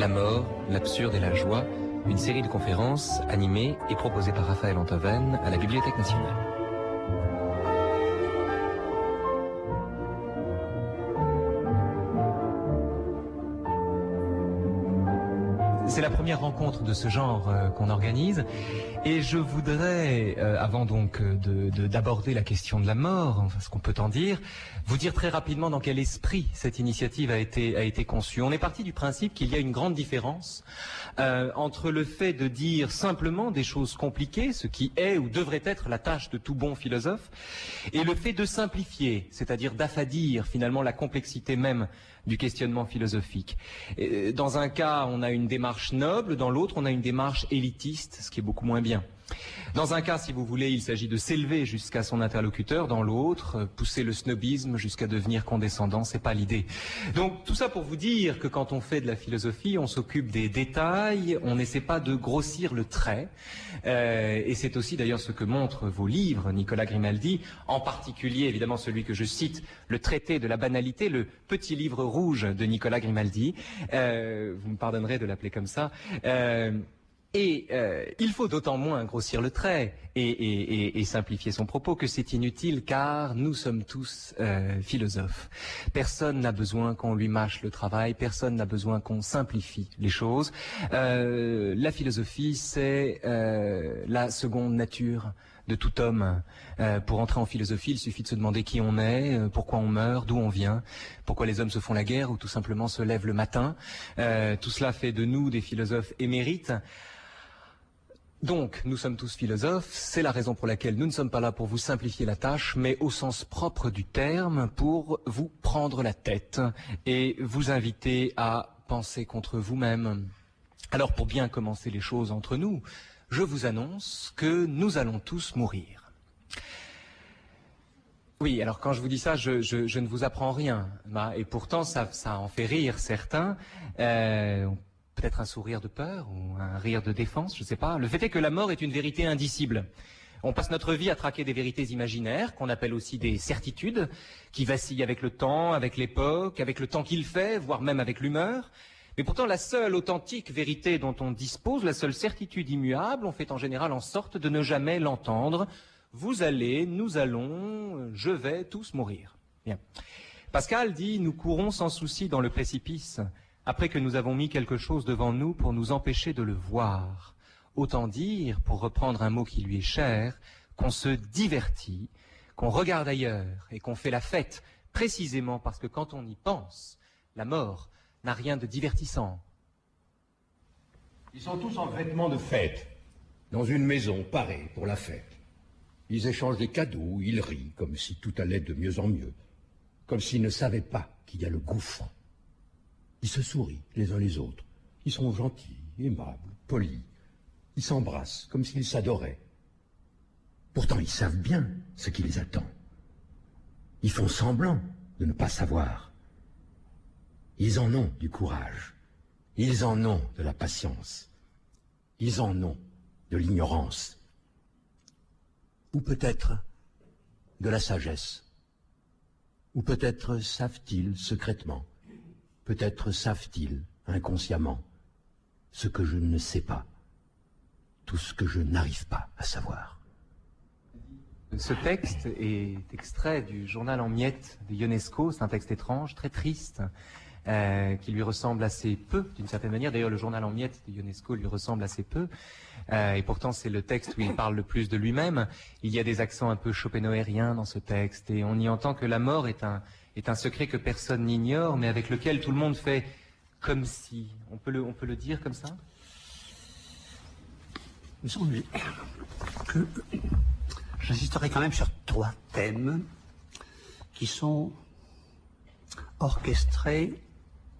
La mort, l'absurde et la joie, une série de conférences animées et proposées par Raphaël Antoven à la Bibliothèque nationale. C'est la première rencontre de ce genre qu'on organise et je voudrais, avant donc d'aborder la question de la mort, enfin, ce qu'on peut en dire, vous dire très rapidement dans quel esprit cette initiative a été conçue. On est parti du principe qu'il y a une grande différence entre le fait de dire simplement des choses compliquées, ce qui est ou devrait être la tâche de tout bon philosophe, et le fait de simplifier, c'est-à-dire d'affadir finalement la complexité même du questionnement philosophique. Et dans un cas, on a une démarche noble, dans l'autre, on a une démarche élitiste, ce qui est beaucoup moins bien. Dans un cas, si vous voulez, il s'agit de s'élever jusqu'à son interlocuteur, dans l'autre, pousser le snobisme jusqu'à devenir condescendant, c'est pas l'idée. Donc tout ça pour vous dire que quand on fait de la philosophie, on s'occupe des détails, on n'essaie pas de grossir le trait, et c'est aussi d'ailleurs ce que montrent vos livres, Nicolas Grimaldi, en particulier évidemment celui que je cite, le traité de la banalité, le petit livre rouge de Nicolas Grimaldi, vous me pardonnerez de l'appeler comme ça, il faut d'autant moins grossir le trait et simplifier son propos que c'est inutile car nous sommes tous philosophes. Personne n'a besoin qu'on lui mâche le travail, personne n'a besoin qu'on simplifie les choses. La philosophie, c'est la seconde nature de tout homme. Pour entrer en philosophie, il suffit de se demander qui on est, pourquoi on meurt, d'où on vient, pourquoi les hommes se font la guerre ou tout simplement se lèvent le matin. Tout cela fait de nous des philosophes émérites. Donc, nous sommes tous philosophes, c'est la raison pour laquelle nous ne sommes pas là pour vous simplifier la tâche, mais au sens propre du terme, pour vous prendre la tête et vous inviter à penser contre vous-même. Alors, pour bien commencer les choses entre nous, je vous annonce que nous allons tous mourir. Oui, alors quand je vous dis ça, je ne vous apprends rien, et pourtant ça en fait rire certains. Peut-être un sourire de peur ou un rire de défense, je ne sais pas. Le fait est que la mort est une vérité indicible. On passe notre vie à traquer des vérités imaginaires, qu'on appelle aussi des certitudes, qui vacillent avec le temps, avec l'époque, avec le temps qu'il fait, voire même avec l'humeur. Mais pourtant, la seule authentique vérité dont on dispose, la seule certitude immuable, on fait en général en sorte de ne jamais l'entendre. Vous allez, nous allons, je vais tous mourir. Bien. Pascal dit, nous courons sans souci dans le précipice, après que nous avons mis quelque chose devant nous pour nous empêcher de le voir. Autant dire, pour reprendre un mot qui lui est cher, qu'on se divertit, qu'on regarde ailleurs et qu'on fait la fête, précisément parce que quand on y pense, la mort n'a rien de divertissant. Ils sont tous en vêtements de fête, dans une maison parée pour la fête. Ils échangent des cadeaux, ils rient, comme si tout allait de mieux en mieux, comme s'ils ne savaient pas qu'il y a le gouffre. Ils se sourient les uns les autres. Ils sont gentils, aimables, polis. Ils s'embrassent comme s'ils s'adoraient. Pourtant, ils savent bien ce qui les attend. Ils font semblant de ne pas savoir. Ils en ont du courage. Ils en ont de la patience. Ils en ont de l'ignorance. Ou peut-être de la sagesse. Ou peut-être savent-ils secrètement. Peut-être savent-ils, inconsciemment, ce que je ne sais pas, tout ce que je n'arrive pas à savoir. Ce texte est extrait du journal en miettes de Ionesco, c'est un texte étrange, très triste, qui lui ressemble assez peu, d'une certaine manière. D'ailleurs, le journal en miettes de Ionesco lui ressemble assez peu, et pourtant c'est le texte où il parle le plus de lui-même. Il y a des accents un peu schopenhaueriens dans ce texte, et on y entend que la mort est un secret que personne n'ignore, mais avec lequel tout le monde fait comme si. On peut le dire comme ça? Il me semble que j'insisterai quand même sur 3 thèmes qui sont orchestrés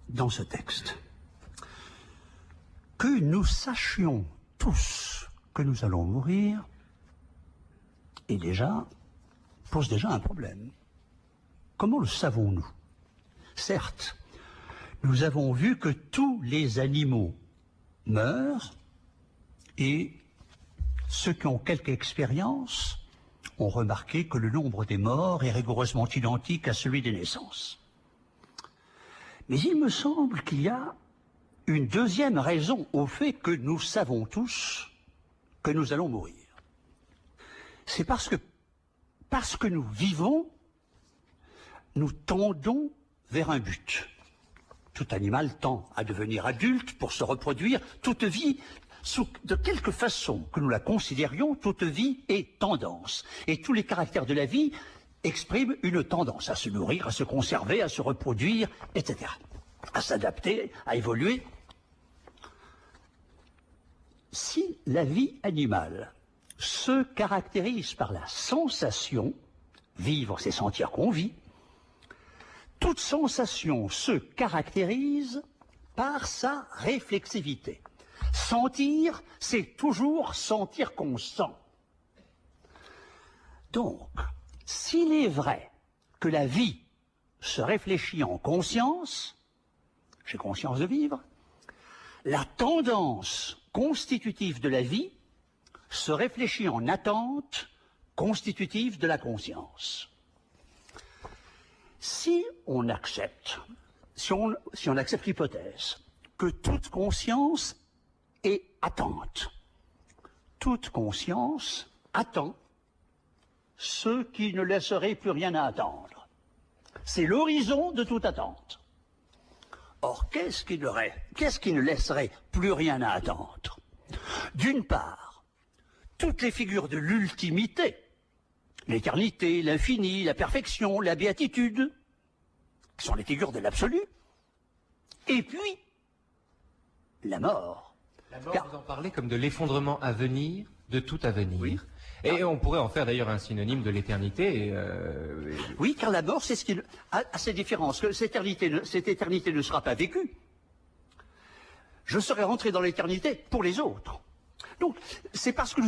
dans ce texte. Que nous sachions tous que nous allons mourir pose déjà un problème. Comment le savons-nous? Certes, nous avons vu que tous les animaux meurent et ceux qui ont quelque expérience ont remarqué que le nombre des morts est rigoureusement identique à celui des naissances. Mais il me semble qu'il y a une deuxième raison au fait que nous savons tous que nous allons mourir. C'est parce que nous vivons, nous tendons vers un but. Tout animal tend à devenir adulte pour se reproduire. Toute vie, de quelque façon que nous la considérions, toute vie est tendance. Et tous les caractères de la vie expriment une tendance à se nourrir, à se conserver, à se reproduire, etc. À s'adapter, à évoluer. Si la vie animale se caractérise par la sensation, vivre c'est sentir qu'on vit, toute sensation se caractérise par sa réflexivité. Sentir, c'est toujours sentir qu'on sent. Donc, s'il est vrai que la vie se réfléchit en conscience, j'ai conscience de vivre, la tendance constitutive de la vie se réfléchit en attente constitutive de la conscience. Si on accepte l'hypothèse que toute conscience est attente, toute conscience attend ce qui ne laisserait plus rien à attendre. C'est l'horizon de toute attente. Or, qu'est-ce qui ne laisserait plus rien à attendre? D'une part, toutes les figures de l'ultimité, l'éternité, l'infini, la perfection, la béatitude, qui sont les figures de l'absolu, et puis la mort. La mort, vous en parlez comme de l'effondrement à venir, de tout à venir. Oui. Et on pourrait en faire d'ailleurs un synonyme de l'éternité. Oui, car la mort, c'est ce qui a ces différences, que cette éternité ne sera pas vécue. Je serai rentré dans l'éternité pour les autres. Donc, c'est parce que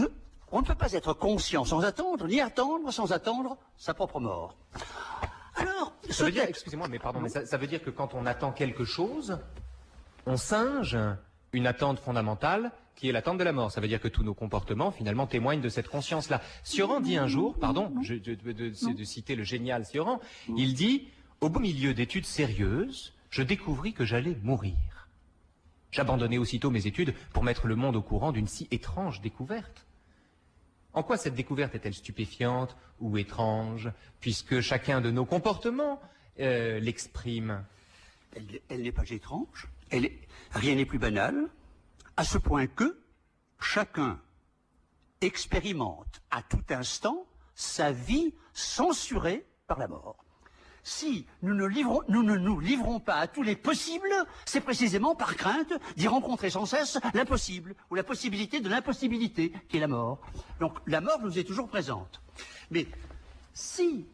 on ne peut pas être conscient sans attendre, ni attendre sans attendre sa propre mort. Alors, ça veut dire, excusez-moi, mais pardon, mais ça veut dire que quand on attend quelque chose, on singe une attente fondamentale qui est l'attente de la mort. Ça veut dire que tous nos comportements, finalement, témoignent de cette conscience-là. Cioran dit un jour, pardon, de citer le génial Cioran, il dit « Au beau milieu d'études sérieuses, je découvris que j'allais mourir. J'abandonnai aussitôt mes études pour mettre le monde au courant d'une si étrange découverte. En quoi cette découverte est-elle stupéfiante ou étrange, puisque chacun de nos comportements l'exprime ?» Elle n'est pas étrange, rien n'est plus banal, à ce point que chacun expérimente à tout instant sa vie censurée par la mort. Si nous ne nous livrons pas à tous les possibles, c'est précisément par crainte d'y rencontrer sans cesse l'impossible, ou la possibilité de l'impossibilité, qui est la mort. Donc la mort nous est toujours présente. Mais si,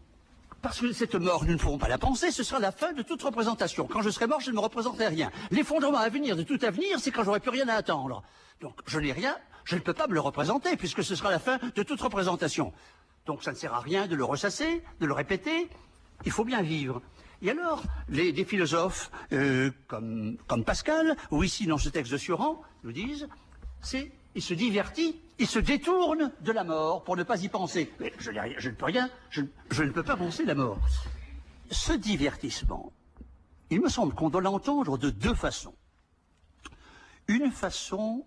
parce que cette mort, nous ne pourrons pas la penser, ce sera la fin de toute représentation. Quand je serai mort, je ne me représenterai rien. L'effondrement à venir de tout avenir, c'est quand j'aurai plus rien à attendre. Donc je n'ai rien, je ne peux pas me le représenter, puisque ce sera la fin de toute représentation. Donc ça ne sert à rien de le ressasser, de le répéter. Il faut bien vivre. Et alors, des philosophes comme Pascal, ou ici dans ce texte de Cioran, nous disent, il se divertit, il se détourne de la mort pour ne pas y penser. Mais je ne peux rien, je ne peux pas penser la mort. Ce divertissement, il me semble qu'on doit l'entendre de deux façons. Une façon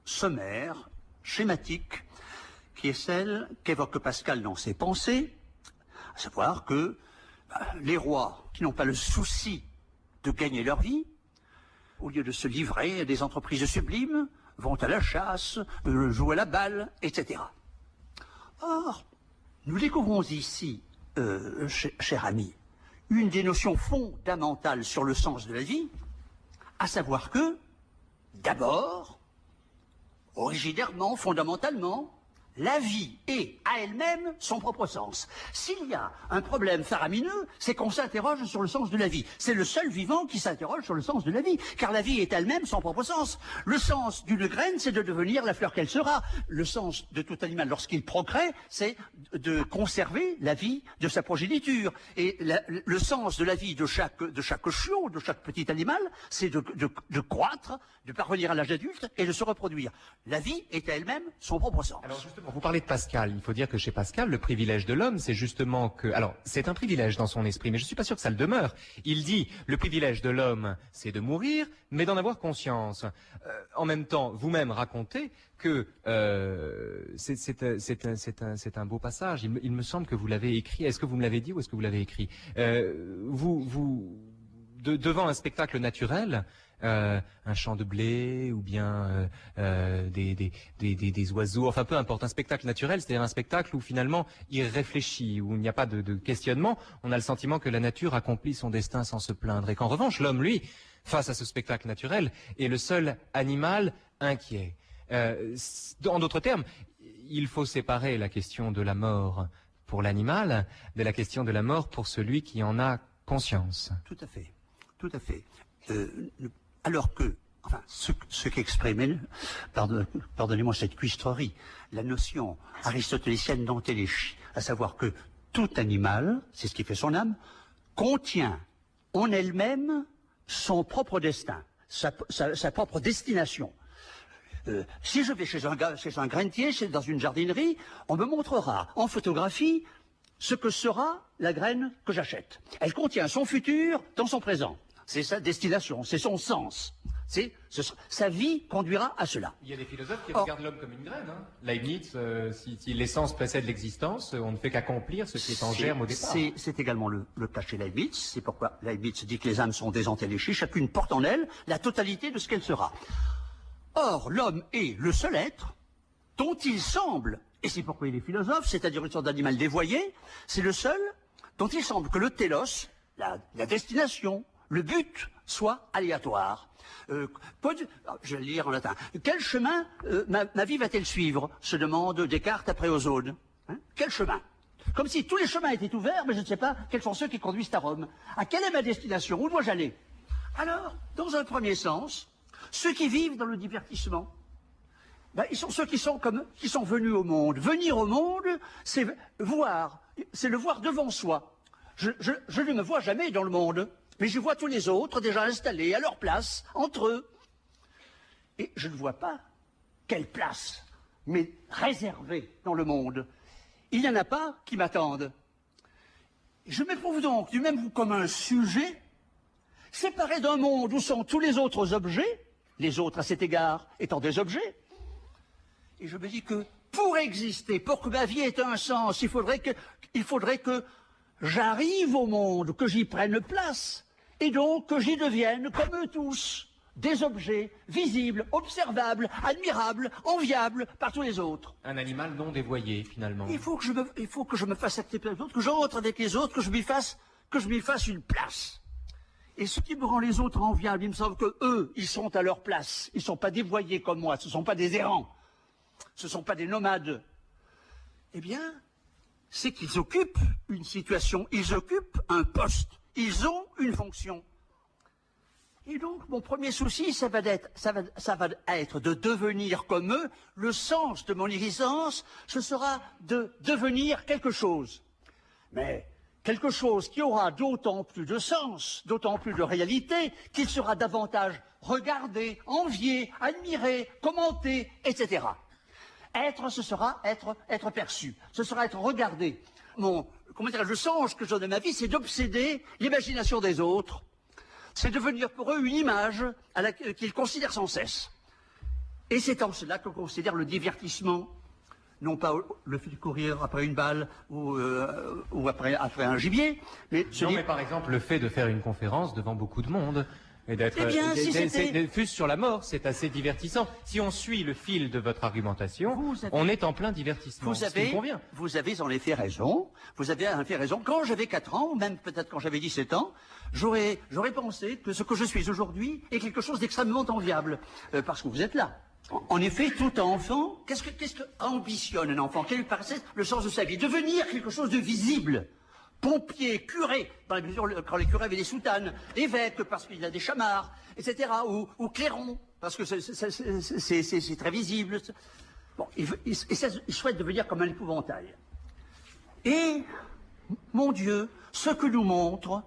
sommaire, schématique, qui est celle qu'évoque Pascal dans ses pensées, à savoir que les rois qui n'ont pas le souci de gagner leur vie, au lieu de se livrer à des entreprises sublimes, vont à la chasse, jouent à la balle, etc. Or, nous découvrons ici, cher ami, une des notions fondamentales sur le sens de la vie, à savoir que, d'abord, originairement, fondamentalement, la vie est à elle-même son propre sens. S'il y a un problème faramineux, c'est qu'on s'interroge sur le sens de la vie. C'est le seul vivant qui s'interroge sur le sens de la vie, car la vie est elle-même son propre sens. Le sens d'une graine, c'est de devenir la fleur qu'elle sera. Le sens de tout animal, lorsqu'il procrée, c'est de conserver la vie de sa progéniture. Et le sens de la vie de chaque chiot, de chaque petit animal, c'est de croître, de parvenir à l'âge adulte et de se reproduire. La vie est à elle-même son propre sens. Alors justement, Justement, vous parlez de Pascal. Il faut dire que chez Pascal, le privilège de l'homme, c'est justement que... Alors, c'est un privilège dans son esprit, mais je suis pas sûr que ça le demeure. Il dit, le privilège de l'homme, c'est de mourir, mais d'en avoir conscience. En même temps, vous-même racontez que c'est un beau passage. Il me semble que vous l'avez écrit. Est-ce que vous me l'avez dit ou est-ce que vous l'avez écrit? Devant un spectacle naturel, un champ de blé ou bien des oiseaux, enfin peu importe, un spectacle naturel, c'est-à-dire un spectacle où finalement il réfléchit, où il n'y a pas de questionnement, on a le sentiment que la nature accomplit son destin sans se plaindre, et qu'en revanche l'homme, lui, face à ce spectacle naturel, est le seul animal inquiet. En d'autres termes, il faut séparer la question de la mort pour l'animal de la question de la mort pour celui qui en a conscience. Tout à fait, tout à fait. Alors que, enfin, ce qu'exprimait, pardonnez-moi cette cuistrerie, la notion aristotélicienne d'antéléchie, à savoir que tout animal, c'est ce qui fait son âme, contient en elle-même son propre destin, sa propre destination. Si je vais chez un grainier, dans une jardinerie, on me montrera en photographie ce que sera la graine que j'achète. Elle contient son futur dans son présent. C'est sa destination, c'est son sens. Sa vie conduira à cela. Il y a des philosophes qui regardent l'homme comme une graine. Hein. Leibniz, si l'essence précède l'existence, on ne fait qu'accomplir ce qui est en germe au départ. C'est également le cas chez Leibniz. C'est pourquoi Leibniz dit que les âmes sont désantéléchies. Chacune porte en elle la totalité de ce qu'elle sera. Or, l'homme est le seul être dont il semble, et c'est pourquoi il est philosophe, c'est-à-dire une sorte d'animal dévoyé, c'est le seul dont il semble que le télos, la destination, le but, soit aléatoire. Je vais le lire en latin. Quel chemin ma vie va-t-elle suivre, se demande Descartes après Ozone. Hein? Quel chemin? Comme si tous les chemins étaient ouverts, mais je ne sais pas quels sont ceux qui conduisent à Rome. À quelle est ma destination? Où dois-je aller? Alors, dans un premier sens, ceux qui vivent dans le divertissement, ils sont ceux qui sont venus au monde. Venir au monde, c'est le voir devant soi. Je ne me vois jamais dans le monde, mais je vois tous les autres déjà installés à leur place, entre eux. Et je ne vois pas quelle place m'est réservée dans le monde. Il n'y en a pas qui m'attendent. Je m'éprouve donc du même comme un sujet, séparé d'un monde où sont tous les autres objets, les autres à cet égard étant des objets. Et je me dis que pour exister, pour que ma vie ait un sens, il faudrait que j'arrive au monde, que j'y prenne place, et donc que j'y devienne, comme eux tous, des objets visibles, observables, admirables, enviables par tous les autres. Un animal non dévoyé, finalement. Il faut que je me fasse accepter les autres, que j'entre avec les autres, que je m'y fasse une place. Et ce qui me rend les autres enviables, il me semble que eux, ils sont à leur place. Ils ne sont pas dévoyés comme moi, ce ne sont pas des errants, ce ne sont pas des nomades. Eh bien, c'est qu'ils occupent une situation, ils occupent un poste, ils ont une fonction. Et donc, mon premier souci, ça va être de devenir comme eux. Le sens de mon existence, ce sera de devenir quelque chose. Mais quelque chose qui aura d'autant plus de sens, d'autant plus de réalité, qu'il sera davantage regardé, envié, admiré, commenté, etc. Être, ce sera être perçu, ce sera être regardé. Le songe que j'ai de ma vie, c'est d'obséder l'imagination des autres. C'est devenir pour eux une image qu'ils considèrent sans cesse. Et c'est en cela qu'on considère le divertissement, non pas le fait de courir après une balle ou après un gibier, mais mais par exemple le fait de faire une conférence devant beaucoup de monde et d'être fût-ce sur la mort, c'est assez divertissant. Si on suit le fil de votre argumentation, on est en plein divertissement. Vous avez en effet raison. Vous avez en effet raison. Quand j'avais 4 ans, ou même peut-être quand j'avais 17 ans, j'aurais pensé que ce que je suis aujourd'hui est quelque chose d'extrêmement enviable, parce que vous êtes là. En effet, tout enfant, qu'est-ce que ambitionne un enfant? Quel est le sens de sa vie? Devenir quelque chose de visible. Pompier, curé, dans la mesure quand les curés avaient des soutanes, évêque parce qu'il a des chamarres, etc. Ou clairon, parce que c'est très visible. Bon, il souhaite devenir comme un épouvantail. Et, mon Dieu, ce que nous montrent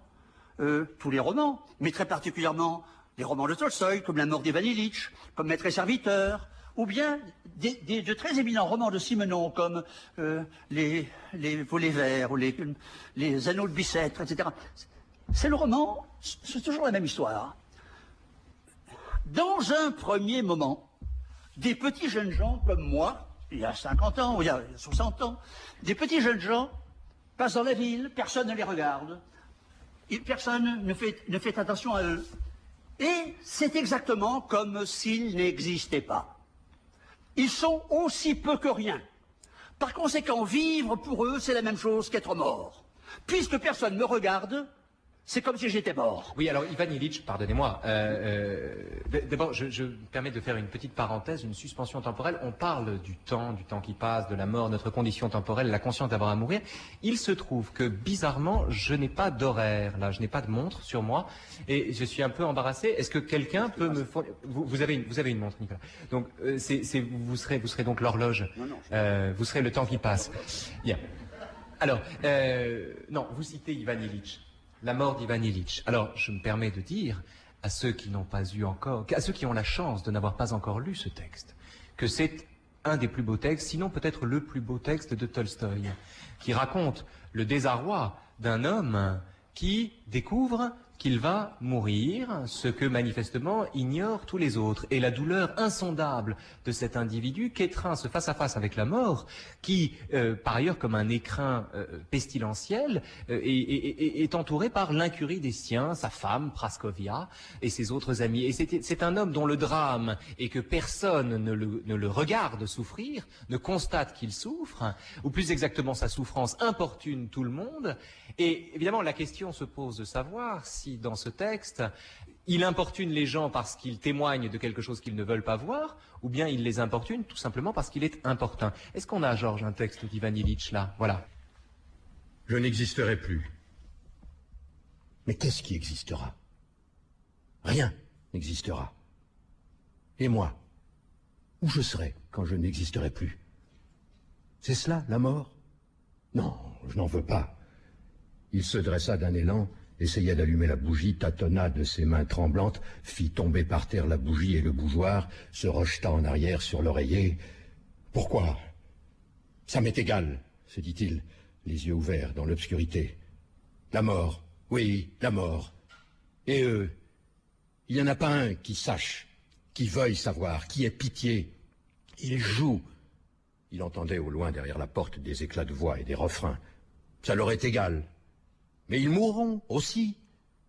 tous les romans, mais très particulièrement les romans de Tolstoï, comme La mort d'Ivan Ilitch, comme Maître et serviteur, ou bien de très éminents romans de Simenon, comme les Volets verts, ou les Anneaux de Bicêtre, etc. C'est le roman, c'est toujours la même histoire. Dans un premier moment, des petits jeunes gens comme moi, il y a 50 ans, ou il y a 60 ans, des petits jeunes gens passent dans la ville, personne ne les regarde, et personne ne fait attention à eux. Et c'est exactement comme s'ils n'existaient pas. Ils sont aussi peu que rien. Par conséquent, vivre pour eux, c'est la même chose qu'être mort. Puisque personne ne me regarde, c'est comme si j'étais mort. Oui, alors Ivan Illich, pardonnez-moi. D'abord, je me permets de faire une petite parenthèse, une suspension temporelle. On parle du temps qui passe, de la mort, notre condition temporelle, la conscience d'avoir à mourir. Il se trouve que, bizarrement, je n'ai pas d'horaire, là, je n'ai pas de montre sur moi, et je suis un peu embarrassé. Est-ce que quelqu'un peut me fournir... Vous avez une montre, Nicolas. Donc, vous serez donc l'horloge. Vous serez le temps qui passe. Bien. Alors, non, vous citez Ivan Illich. La mort d'Ivan Illich. Alors, je me permets de dire à ceux qui n'ont pas eu encore, à ceux qui ont la chance de n'avoir pas encore lu ce texte, que c'est un des plus beaux textes, sinon peut-être le plus beau texte de Tolstoï, qui raconte le désarroi d'un homme qui découvre qu'il va mourir, ce que manifestement ignorent tous les autres, et la douleur insondable de cet individu qu'étreint ce face-à-face avec la mort, qui, par ailleurs, comme un écrin pestilentiel, est entouré par l'incurie des siens, sa femme, Praskovia, et ses autres amis. Et c'est un homme dont le drame est que personne ne le regarde souffrir, ne constate qu'il souffre, ou plus exactement sa souffrance importune tout le monde. Et évidemment, la question se pose de savoir si dans ce texte, il importune les gens parce qu'il témoigne de quelque chose qu'ils ne veulent pas voir, ou bien il les importune tout simplement parce qu'il est importun. Est-ce qu'on a, Georges, un texte d'Ivan Illich là? Voilà. Je n'existerai plus. Mais qu'est-ce qui existera? Rien n'existera. Et moi, où je serai quand je n'existerai plus? C'est cela, la mort? Non, je n'en veux pas. Il se dressa d'un élan, essaya d'allumer la bougie, tâtonna de ses mains tremblantes, fit tomber par terre la bougie et le bougeoir, se rejeta en arrière sur l'oreiller. « Pourquoi? Ça m'est égal, se dit-il, les yeux ouverts dans l'obscurité. La mort, oui, la mort. Et eux, il n'y en a pas un qui sache, qui veuille savoir, qui ait pitié. Ils jouent. » Il entendait au loin derrière la porte des éclats de voix et des refrains. Ça leur est égal. Mais ils mourront aussi,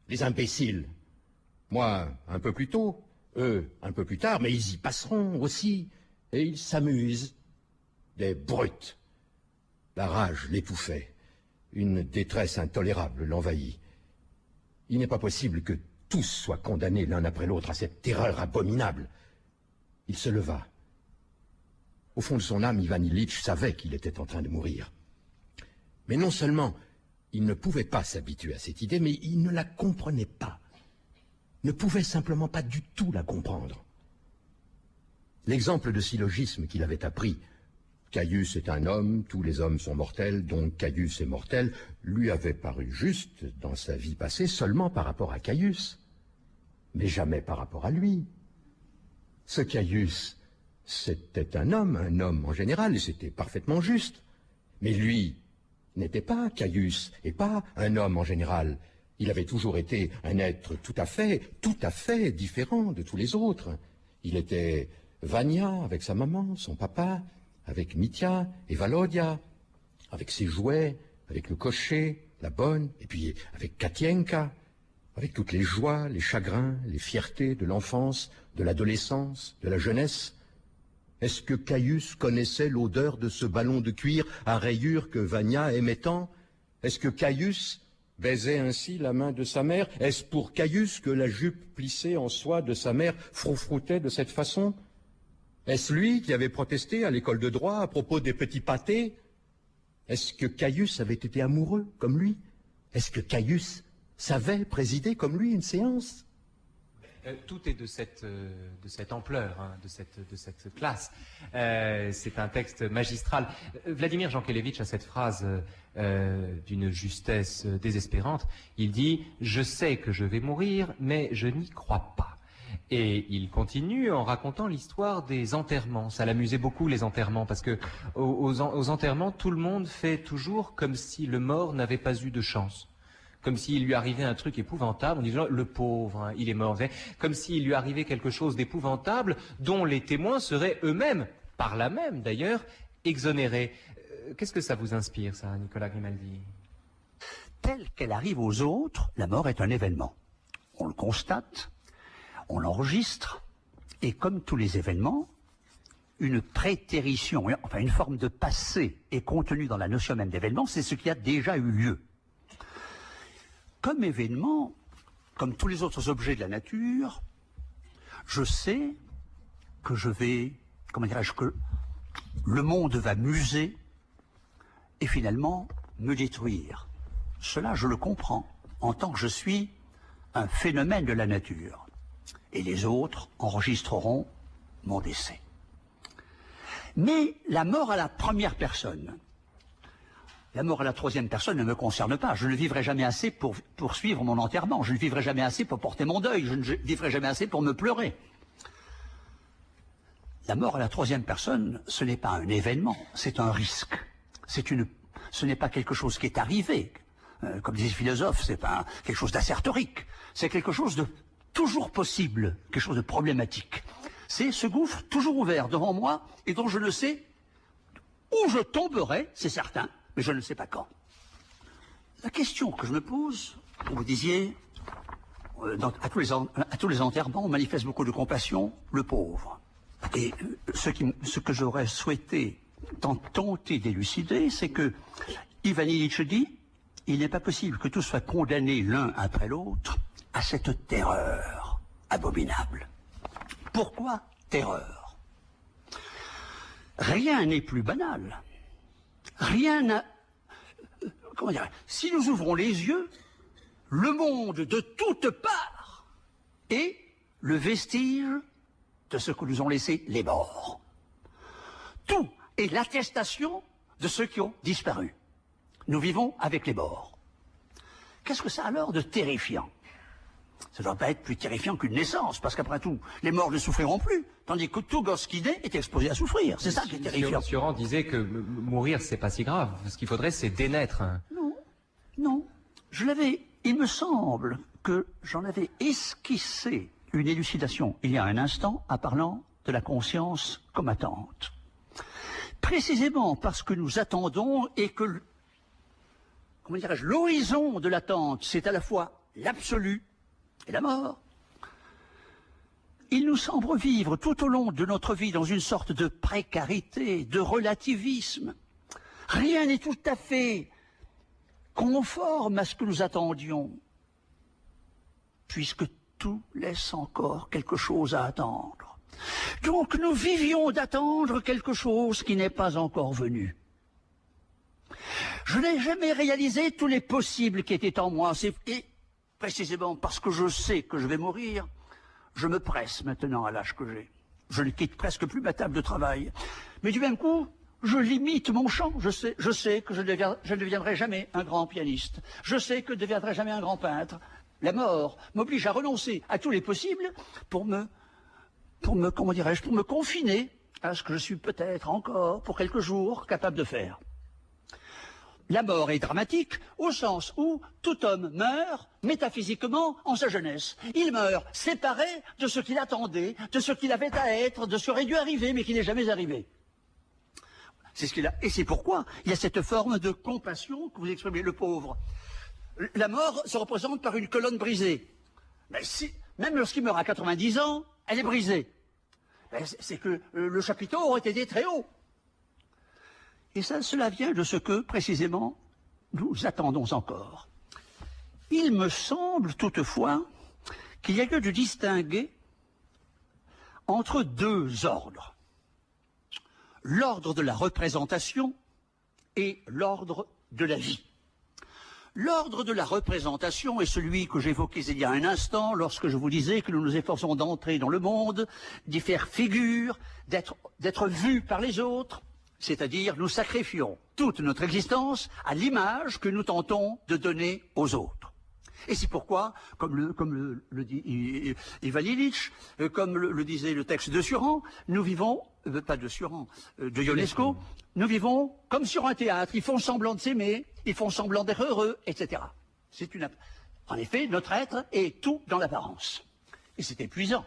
les imbéciles. Moi, un peu plus tôt, eux, un peu plus tard, mais ils y passeront aussi, et ils s'amusent. Des brutes. La rage l'étouffait. Une détresse intolérable l'envahit. Il n'est pas possible que tous soient condamnés l'un après l'autre à cette terreur abominable. Il se leva. Au fond de son âme, Ivan Illich savait qu'il était en train de mourir. Mais non seulement il ne pouvait pas s'habituer à cette idée, mais il ne la comprenait pas. Ne pouvait simplement pas du tout la comprendre. L'exemple de syllogisme qu'il avait appris, Caius est un homme, tous les hommes sont mortels, donc Caius est mortel, lui avait paru juste dans sa vie passée seulement par rapport à Caius, mais jamais par rapport à lui. Ce Caius, c'était un homme en général, et c'était parfaitement juste. Mais lui n'était pas Caius, et pas un homme en général. Il avait toujours été un être tout à fait différent de tous les autres. Il était Vania avec sa maman, son papa, avec Mitya et Valodia, avec ses jouets, avec le cocher, la bonne, et puis avec Katienka, avec toutes les joies, les chagrins, les fiertés de l'enfance, de l'adolescence, de la jeunesse. Est-ce que Caius connaissait l'odeur de ce ballon de cuir à rayures que Vania aimait tant? Est-ce que Caius baisait ainsi la main de sa mère? Est-ce pour Caius que la jupe plissée en soie de sa mère froufroutait de cette façon? Est-ce lui qui avait protesté à l'école de droit à propos des petits pâtés? Est-ce que Caius avait été amoureux comme lui? Est-ce que Caius savait présider comme lui une séance? Tout est de cette ampleur, hein, de cette classe. C'est un texte magistral. Vladimir Jankélévitch a cette phrase d'une justesse désespérante. Il dit « Je sais que je vais mourir, mais je n'y crois pas ». Et il continue en racontant l'histoire des enterrements. Ça l'amusait beaucoup, les enterrements, parce que aux enterrements, tout le monde fait toujours comme si le mort n'avait pas eu de chance. Comme s'il lui arrivait un truc épouvantable, en disant le pauvre, hein, il est mort. Comme s'il lui arrivait quelque chose d'épouvantable dont les témoins seraient eux-mêmes, par là même d'ailleurs, exonérés. Qu'est-ce que ça vous inspire, ça, Nicolas Grimaldi? Telle qu'elle arrive aux autres, la mort est un événement. On le constate, on l'enregistre, et comme tous les événements, une prétérition, enfin une forme de passé est contenue dans la notion même d'événement, c'est ce qui a déjà eu lieu. Comme événement, comme tous les autres objets de la nature, je sais que je vais, comment dirais-je, que le monde va m'user et finalement me détruire. Cela, je le comprends, en tant que je suis un phénomène de la nature. Et les autres enregistreront mon décès. Mais la mort à la première personne, la mort à la troisième personne ne me concerne pas. Je ne vivrai jamais assez pour suivre mon enterrement. Je ne vivrai jamais assez pour porter mon deuil. Je ne vivrai jamais assez pour me pleurer. La mort à la troisième personne, ce n'est pas un événement, c'est un risque. Ce n'est pas quelque chose qui est arrivé. Comme disent les philosophes, c'est pas quelque chose d'assertorique. C'est quelque chose de toujours possible, quelque chose de problématique. C'est ce gouffre toujours ouvert devant moi et dont je ne sais où je tomberai, c'est certain, mais je ne sais pas quand. La question que je me pose, vous disiez, à tous les enterrements, on manifeste beaucoup de compassion, le pauvre. Et ce que j'aurais souhaité tenter d'élucider, c'est que Ivan Illich dit, il n'est pas possible que tous soient condamnés l'un après l'autre à cette terreur abominable. Pourquoi terreur? Rien n'est plus banal. Rien n'a... Comment dire? Si nous ouvrons les yeux, le monde de toutes parts est le vestige de ce que nous ont laissé les morts. Tout est l'attestation de ceux qui ont disparu. Nous vivons avec les morts. Qu'est-ce que ça a alors de terrifiant? Ça ne doit pas être plus terrifiant qu'une naissance, parce qu'après tout, les morts ne souffriront plus, tandis que tout gosse qui naît est exposé à souffrir. C'est ça qui est terrifiant. M. Rand disait que mourir, c'est pas si grave. Ce qu'il faudrait, c'est dénaître. Non, non. Il me semble que j'en avais esquissé une élucidation il y a un instant en parlant de la conscience comme attente. Précisément parce que nous attendons et que, comment dirais-je, l'horizon de l'attente, c'est à la fois l'absolu et la mort. Il nous semble vivre tout au long de notre vie dans une sorte de précarité, de relativisme. Rien n'est tout à fait conforme à ce que nous attendions, puisque tout laisse encore quelque chose à attendre. Donc nous vivions d'attendre quelque chose qui n'est pas encore venu. Je n'ai jamais réalisé tous les possibles qui étaient en moi. Et précisément parce que je sais que je vais mourir, je me presse maintenant à l'âge que j'ai. Je ne quitte presque plus ma table de travail. Mais du même coup, je limite mon champ. Je sais que je ne deviendrai jamais un grand pianiste. Je sais que je ne deviendrai jamais un grand peintre. La mort m'oblige à renoncer à tous les possibles pour me confiner à ce que je suis peut-être encore, pour quelques jours, capable de faire. La mort est dramatique au sens où tout homme meurt métaphysiquement en sa jeunesse. Il meurt séparé de ce qu'il attendait, de ce qu'il avait à être, de ce qui aurait dû arriver mais qui n'est jamais arrivé. C'est ce qu'il a. Et c'est pourquoi il y a cette forme de compassion que vous exprimez, le pauvre. La mort se représente par une colonne brisée. Mais même lorsqu'il meurt à 90 ans, elle est brisée. C'est que le chapiteau aurait été très haut. Et ça, cela vient de ce que, précisément, nous attendons encore. Il me semble toutefois qu'il y a lieu de distinguer entre deux ordres. L'ordre de la représentation et l'ordre de la vie. L'ordre de la représentation est celui que j'évoquais il y a un instant lorsque je vous disais que nous nous efforçons d'entrer dans le monde, d'y faire figure, d'être vus par les autres, c'est-à-dire nous sacrifions toute notre existence à l'image que nous tentons de donner aux autres. Et c'est pourquoi, comme le dit Ivan Illich, comme le disait le texte de Sioran, nous vivons, pas de Sioran, de Ionesco, nous vivons comme sur un théâtre. Ils font semblant de s'aimer, ils font semblant d'être heureux, etc. En effet, notre être est tout dans l'apparence. Et c'est épuisant.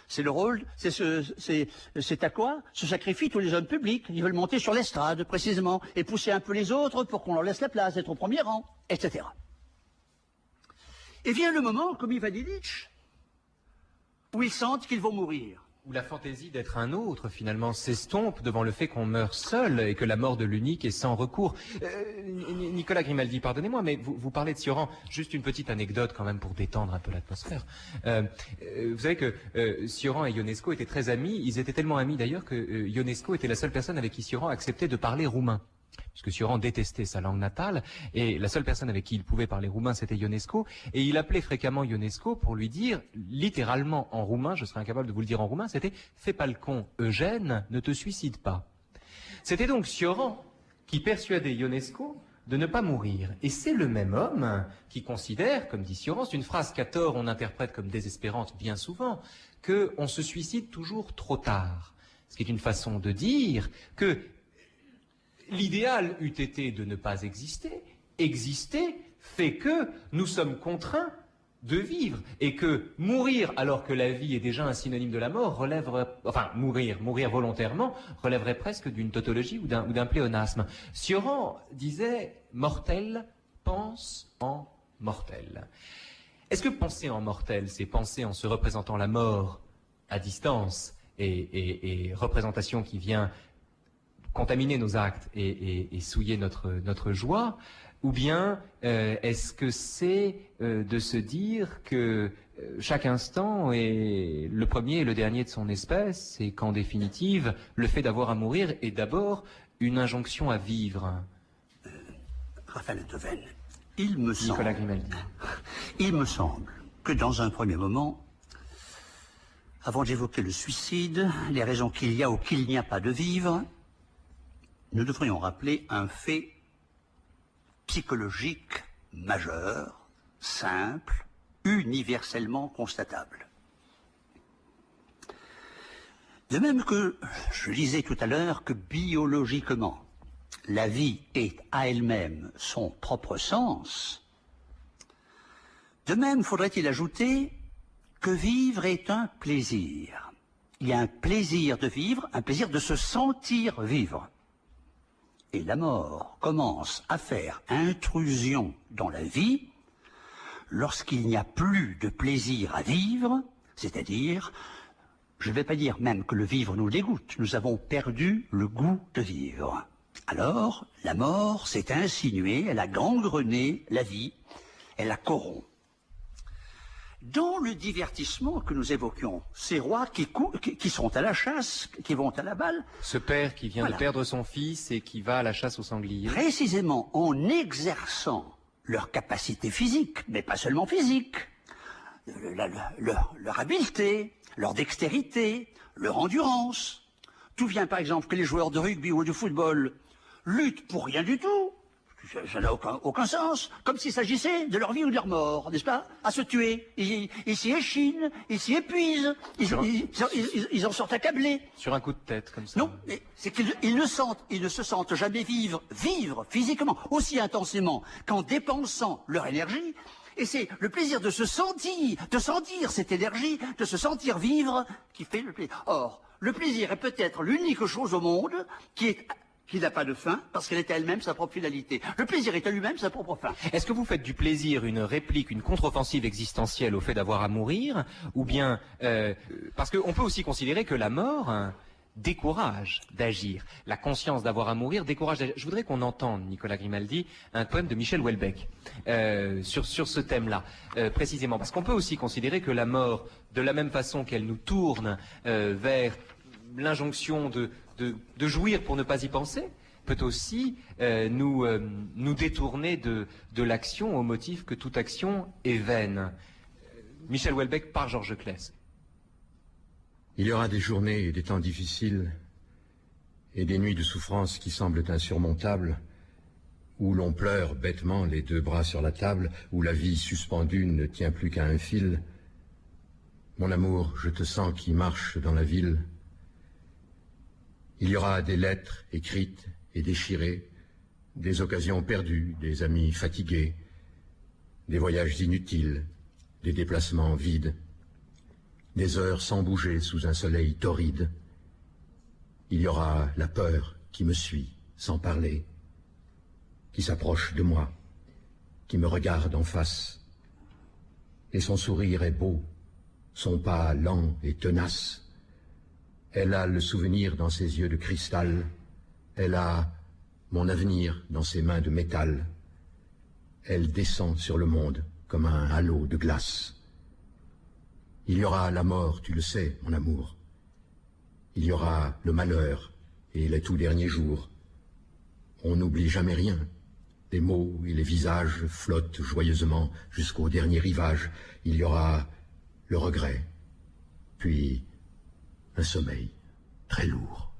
C'est le rôle, c'est à quoi se sacrifient tous les hommes publics. Ils veulent monter sur l'estrade, précisément, et pousser un peu les autres pour qu'on leur laisse la place, d'être au premier rang, etc. Et vient le moment, comme Ivan Illich, où ils sentent qu'ils vont mourir. Où la fantaisie d'être un autre, finalement, s'estompe devant le fait qu'on meurt seul et que la mort de l'unique est sans recours. Nicolas Grimaldi, pardonnez-moi, mais vous parlez de Sioran. Juste une petite anecdote quand même pour détendre un peu l'atmosphère. Vous savez que Sioran et Ionesco étaient très amis. Ils étaient tellement amis d'ailleurs que Ionesco était la seule personne avec qui Sioran acceptait de parler roumain. Puisque Sioran détestait sa langue natale, et la seule personne avec qui il pouvait parler roumain, c'était Ionesco, et il appelait fréquemment Ionesco pour lui dire, littéralement en roumain, je serais incapable de vous le dire en roumain, c'était « Fais pas le con, Eugène, ne te suicide pas ». C'était donc Sioran qui persuadait Ionesco de ne pas mourir. Et c'est le même homme qui considère, comme dit Sioran, c'est une phrase qu'à tort on interprète comme désespérante bien souvent, qu'on se suicide toujours trop tard. Ce qui est une façon de dire que l'idéal eût été de ne pas exister. Exister fait que nous sommes contraints de vivre et que mourir alors que la vie est déjà un synonyme de la mort relèverait, enfin mourir volontairement relèverait presque d'une tautologie ou d'un pléonasme. Sioran disait « mortel pense en mortel ». Est-ce que penser en mortel, c'est penser en se représentant la mort à distance et représentation qui vient contaminer nos actes et souiller notre joie, ou bien est-ce que c'est de se dire que chaque instant est le premier et le dernier de son espèce, et qu'en définitive, le fait d'avoir à mourir est d'abord une injonction à vivre? Raphaël Deven, il me Nicolas Grimaldi. Il me semble que dans un premier moment, avant d'évoquer le suicide, les raisons qu'il y a ou qu'il n'y a pas de vivre, nous devrions rappeler un fait psychologique majeur, simple, universellement constatable. De même que, je disais tout à l'heure, que biologiquement, la vie est à elle-même son propre sens, de même faudrait-il ajouter que vivre est un plaisir. Il y a un plaisir de vivre, un plaisir de se sentir vivre. Et la mort commence à faire intrusion dans la vie lorsqu'il n'y a plus de plaisir à vivre, c'est-à-dire, je ne vais pas dire même que le vivre nous dégoûte, nous avons perdu le goût de vivre. Alors, la mort s'est insinuée, elle a gangrené la vie, elle la corrompt. Dans le divertissement que nous évoquions, ces rois qui sont à la chasse, qui vont à la balle... Ce père qui vient de perdre son fils et qui va à la chasse au sanglier. Précisément en exerçant leur capacité physique, mais pas seulement physique, leur habileté, leur dextérité, leur endurance. Tout vient par exemple que les joueurs de rugby ou de football luttent pour rien du tout. Ça n'a aucun sens, comme s'il s'agissait de leur vie ou de leur mort, n'est-ce pas? À se tuer. Ils s'y échinent, ils s'y épuisent, ils en sortent accablés. Sur un coup de tête, comme ça. Non, mais c'est qu'ils ne se sentent jamais vivre physiquement, aussi intensément qu'en dépensant leur énergie. Et c'est le plaisir de sentir cette énergie, de se sentir vivre, qui fait le plaisir. Or, le plaisir est peut-être l'unique chose au monde qui n'a pas de fin, parce qu'elle est elle-même sa propre finalité. Le plaisir est à lui-même sa propre fin. Est-ce que vous faites du plaisir une réplique, une contre-offensive existentielle au fait d'avoir à mourir, ou bien... parce qu'on peut aussi considérer que la mort décourage d'agir. La conscience d'avoir à mourir décourage d'agir. Je voudrais qu'on entende, Nicolas Grimaldi, un poème de Michel Houellebecq sur ce thème-là, précisément. Parce qu'on peut aussi considérer que la mort, de la même façon qu'elle nous tourne vers l'injonction de jouir pour ne pas y penser, peut aussi nous détourner de l'action au motif que toute action est vaine. Michel Houellebecq par Georges Claes. Il y aura des journées et des temps difficiles et des nuits de souffrance qui semblent insurmontables, où l'on pleure bêtement les deux bras sur la table, où la vie suspendue ne tient plus qu'à un fil. Mon amour, je te sens qui marche dans la ville. Il y aura des lettres écrites et déchirées, des occasions perdues, des amis fatigués, des voyages inutiles, des déplacements vides, des heures sans bouger sous un soleil torride. Il y aura la peur qui me suit sans parler, qui s'approche de moi, qui me regarde en face. Et son sourire est beau, son pas lent et tenace. Elle a le souvenir dans ses yeux de cristal, elle a mon avenir dans ses mains de métal. Elle descend sur le monde comme un halo de glace. Il y aura la mort, tu le sais, mon amour. Il y aura le malheur et les tout derniers jours. On n'oublie jamais rien. Les mots et les visages flottent joyeusement jusqu'au dernier rivage. Il y aura le regret, puis un sommeil très lourd.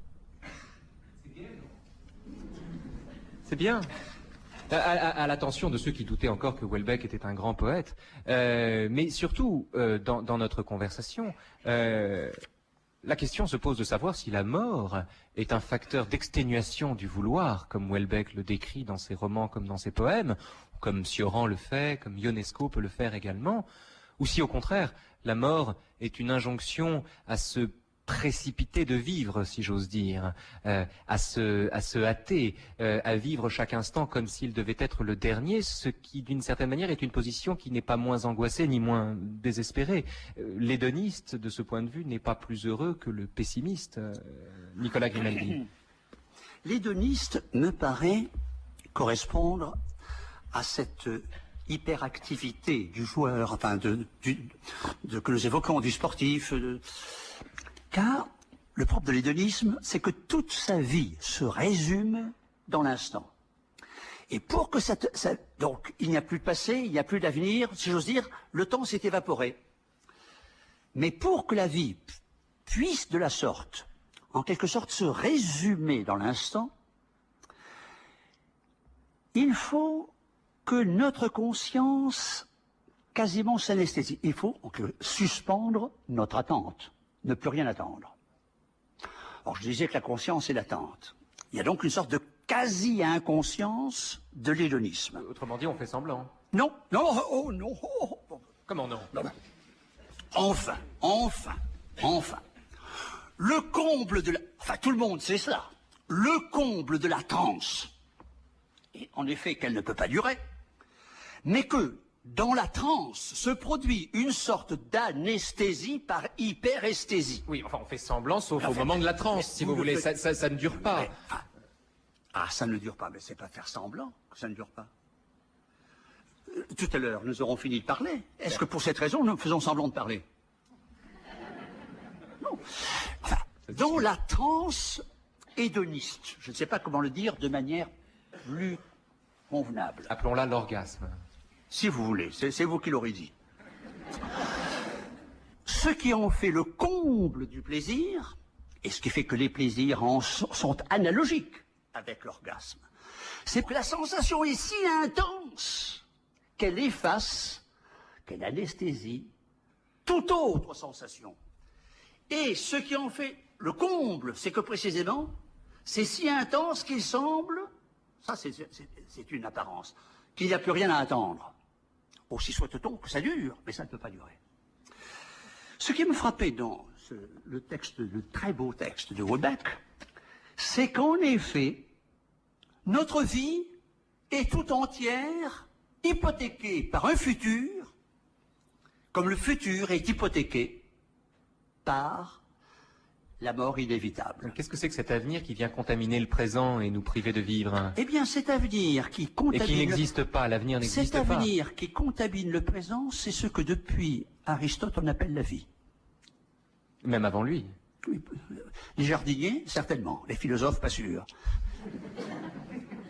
C'est bien. À l'attention de ceux qui doutaient encore que Houellebecq était un grand poète, mais surtout dans notre conversation, la question se pose de savoir si la mort est un facteur d'exténuation du vouloir, comme Houellebecq le décrit dans ses romans comme dans ses poèmes, comme Cioran le fait, comme Ionesco peut le faire également, ou si au contraire la mort est une injonction à se précipiter de vivre, si j'ose dire, à se hâter, à vivre chaque instant comme s'il devait être le dernier, ce qui, d'une certaine manière, est une position qui n'est pas moins angoissée ni moins désespérée. L'hédoniste, de ce point de vue, n'est pas plus heureux que le pessimiste, Nicolas Grimaldi. L'hédoniste me paraît correspondre à cette hyperactivité du joueur, enfin que nous évoquons, du sportif, car le propre de l'hédonisme, c'est que toute sa vie se résume dans l'instant. Et pour que donc, il n'y a plus de passé, il n'y a plus d'avenir, si j'ose dire, le temps s'est évaporé. Mais pour que la vie puisse de la sorte, en quelque sorte, se résumer dans l'instant, il faut que notre conscience quasiment s'anesthésie. Il faut suspendre notre attente. Ne plus rien attendre. Or, je disais que la conscience est l'attente. Il y a donc une sorte de quasi-inconscience de l'hédonisme. Autrement dit, on fait semblant. Non, non, oh non. Oh. Comment non? Enfin. Le comble de la... Enfin, tout le monde sait cela. Le comble de la transe est en effet qu'elle ne peut pas durer, mais que dans la transe se produit une sorte d'anesthésie par hyperesthésie. Oui, enfin, on fait semblant, sauf au moment de la transe, si vous voulez. Ça ne dure pas. Ça ne dure pas, mais c'est pas faire semblant que ça ne dure pas. Tout à l'heure, nous aurons fini de parler. Est-ce que pour cette raison, nous faisons semblant de parler? Non. Enfin, dans la transe hédoniste, je ne sais pas comment le dire de manière plus convenable. Appelons-la l'orgasme. Si vous voulez, c'est vous qui l'aurez dit. Ce qui en fait le comble du plaisir, et ce qui fait que les plaisirs sont analogiques avec l'orgasme, c'est que la sensation est si intense qu'elle efface, qu'elle anesthésie toute autre sensation. Et ce qui en fait le comble, c'est que précisément, c'est si intense qu'il semble, ça c'est une apparence, qu'il n'y a plus rien à attendre. Aussi souhaite-t-on que ça dure, mais ça ne peut pas durer. Ce qui me frappait dans le très beau texte de Houellebecq, c'est qu'en effet, notre vie est tout entière hypothéquée par un futur, comme le futur est hypothéqué par la mort inévitable. Qu'est-ce que c'est que cet avenir qui vient contaminer le présent et nous priver de vivre? Eh bien, cet avenir qui contamine... Et qui n'existe pas, l'avenir n'existe pas. Cet avenir qui contamine le présent, c'est ce que depuis Aristote on appelle la vie. Même avant lui. Oui, les jardiniers, certainement. Les philosophes, pas sûr.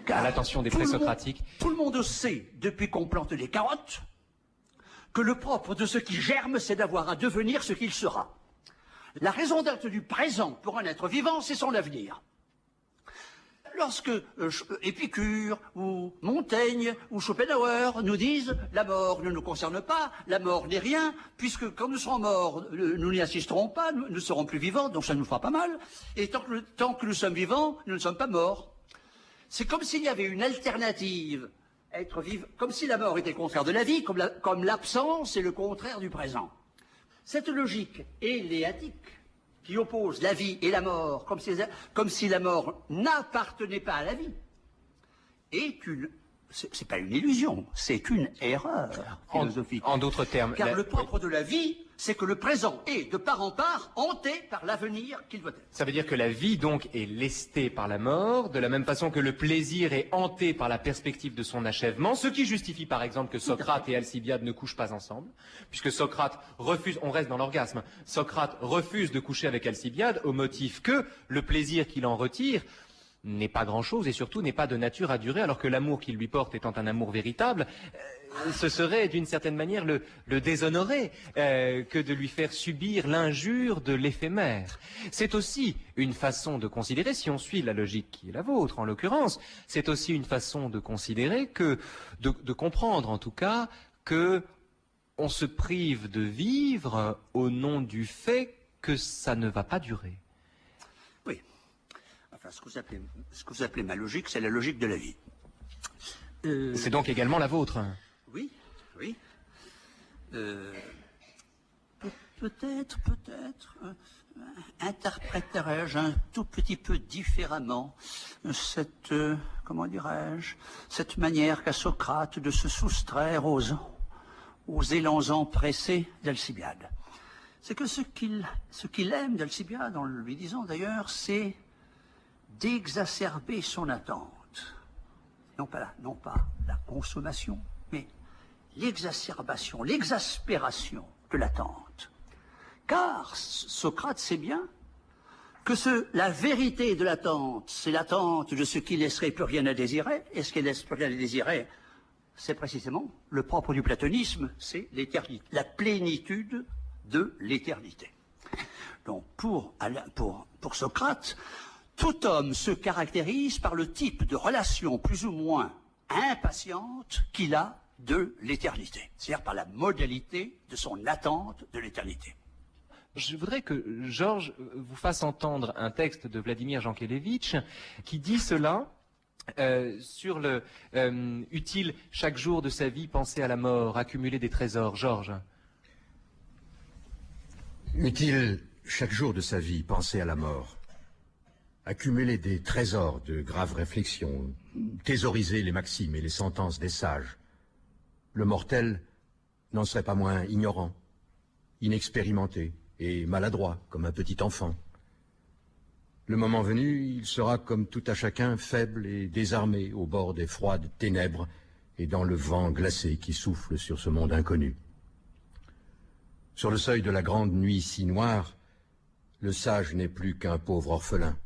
À l'attention des présocratiques. Tout le monde sait, depuis qu'on plante des carottes, que le propre de ce qui germe, c'est d'avoir à devenir ce qu'il sera. La raison d'être du présent pour un être vivant, c'est son avenir. lorsque Épicure ou Montaigne ou Schopenhauer nous disent la mort ne nous concerne pas, la mort n'est rien, puisque quand nous serons morts, nous n'y assisterons pas, nous ne serons plus vivants, donc ça nous fera pas mal, et tant que nous sommes vivants, nous ne sommes pas morts. C'est comme s'il y avait une alternative, être vivant, comme si la mort était le contraire de la vie, comme l'absence est le contraire du présent. Cette logique éléatique qui oppose la vie et la mort, comme si la mort n'appartenait pas à la vie, c'est pas une illusion, c'est une erreur philosophique. En d'autres termes, car le propre de la vie, c'est que le présent est de part en part hanté par l'avenir qu'il doit être. Ça veut dire que la vie, donc, est lestée par la mort, de la même façon que le plaisir est hanté par la perspective de son achèvement, ce qui justifie, par exemple, que Socrate et Alcibiade ne couchent pas ensemble, puisque Socrate refuse, on reste dans l'orgasme, Socrate refuse de coucher avec Alcibiade au motif que le plaisir qu'il en retire n'est pas grand-chose et surtout n'est pas de nature à durer, alors que l'amour qu'il lui porte étant un amour véritable, ce serait d'une certaine manière le déshonorer que de lui faire subir l'injure de l'éphémère. C'est aussi une façon de considérer, si on suit la logique qui est la vôtre en l'occurrence, c'est aussi une façon de considérer de comprendre en tout cas que on se prive de vivre au nom du fait que ça ne va pas durer. Oui. Enfin, ce que vous appelez ma logique, c'est la logique de la vie. C'est donc également la vôtre. Oui, oui. Peut-être, interpréterais-je un tout petit peu différemment cette, comment dirais-je, cette manière qu'a Socrate de se soustraire aux élans empressés d'Alcibiade. C'est que ce qu'il aime d'Alcibiade, en lui disant d'ailleurs, c'est d'exacerber son attente. Non pas la consommation, mais l'exacerbation, l'exaspération de l'attente. Car Socrate sait bien que la vérité de l'attente, c'est l'attente de ce qui laisserait plus rien à désirer, et ce qui laisse plus rien à désirer, c'est précisément le propre du platonisme, c'est l'éternité, la plénitude de l'éternité. Donc pour Socrate, tout homme se caractérise par le type de relation plus ou moins impatiente qu'il a de l'éternité, c'est-à-dire par la modalité de son attente de l'éternité. Je voudrais que Georges vous fasse entendre un texte de Vladimir Jankélévitch qui dit cela sur le utile chaque jour de sa vie penser à la mort, accumuler des trésors. Georges. Utile chaque jour de sa vie penser à la mort, accumuler des trésors de graves réflexions, thésauriser les maximes et les sentences des sages. Le mortel n'en serait pas moins ignorant, inexpérimenté et maladroit comme un petit enfant. Le moment venu, il sera comme tout à chacun faible et désarmé au bord des froides ténèbres et dans le vent glacé qui souffle sur ce monde inconnu. Sur le seuil de la grande nuit si noire, le sage n'est plus qu'un pauvre orphelin.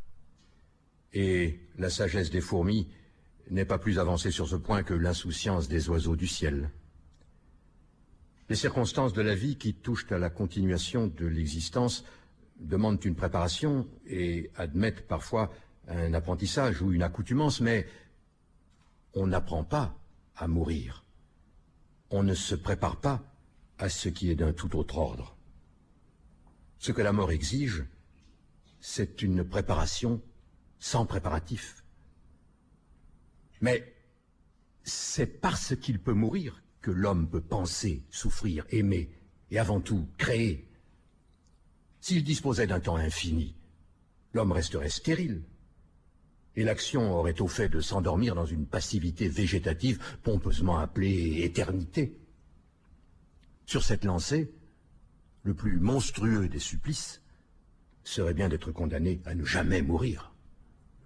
Et la sagesse des fourmis n'est pas plus avancée sur ce point que l'insouciance des oiseaux du ciel. Les circonstances de la vie qui touchent à la continuation de l'existence demandent une préparation et admettent parfois un apprentissage ou une accoutumance, mais on n'apprend pas à mourir. On ne se prépare pas à ce qui est d'un tout autre ordre. Ce que la mort exige, c'est une préparation sans préparatif. Mais c'est parce qu'il peut mourir que l'homme peut penser, souffrir, aimer et avant tout créer. S'il disposait d'un temps infini, l'homme resterait stérile et l'action aurait au fait de s'endormir dans une passivité végétative pompeusement appelée éternité. Sur cette lancée, le plus monstrueux des supplices serait bien d'être condamné à ne jamais mourir.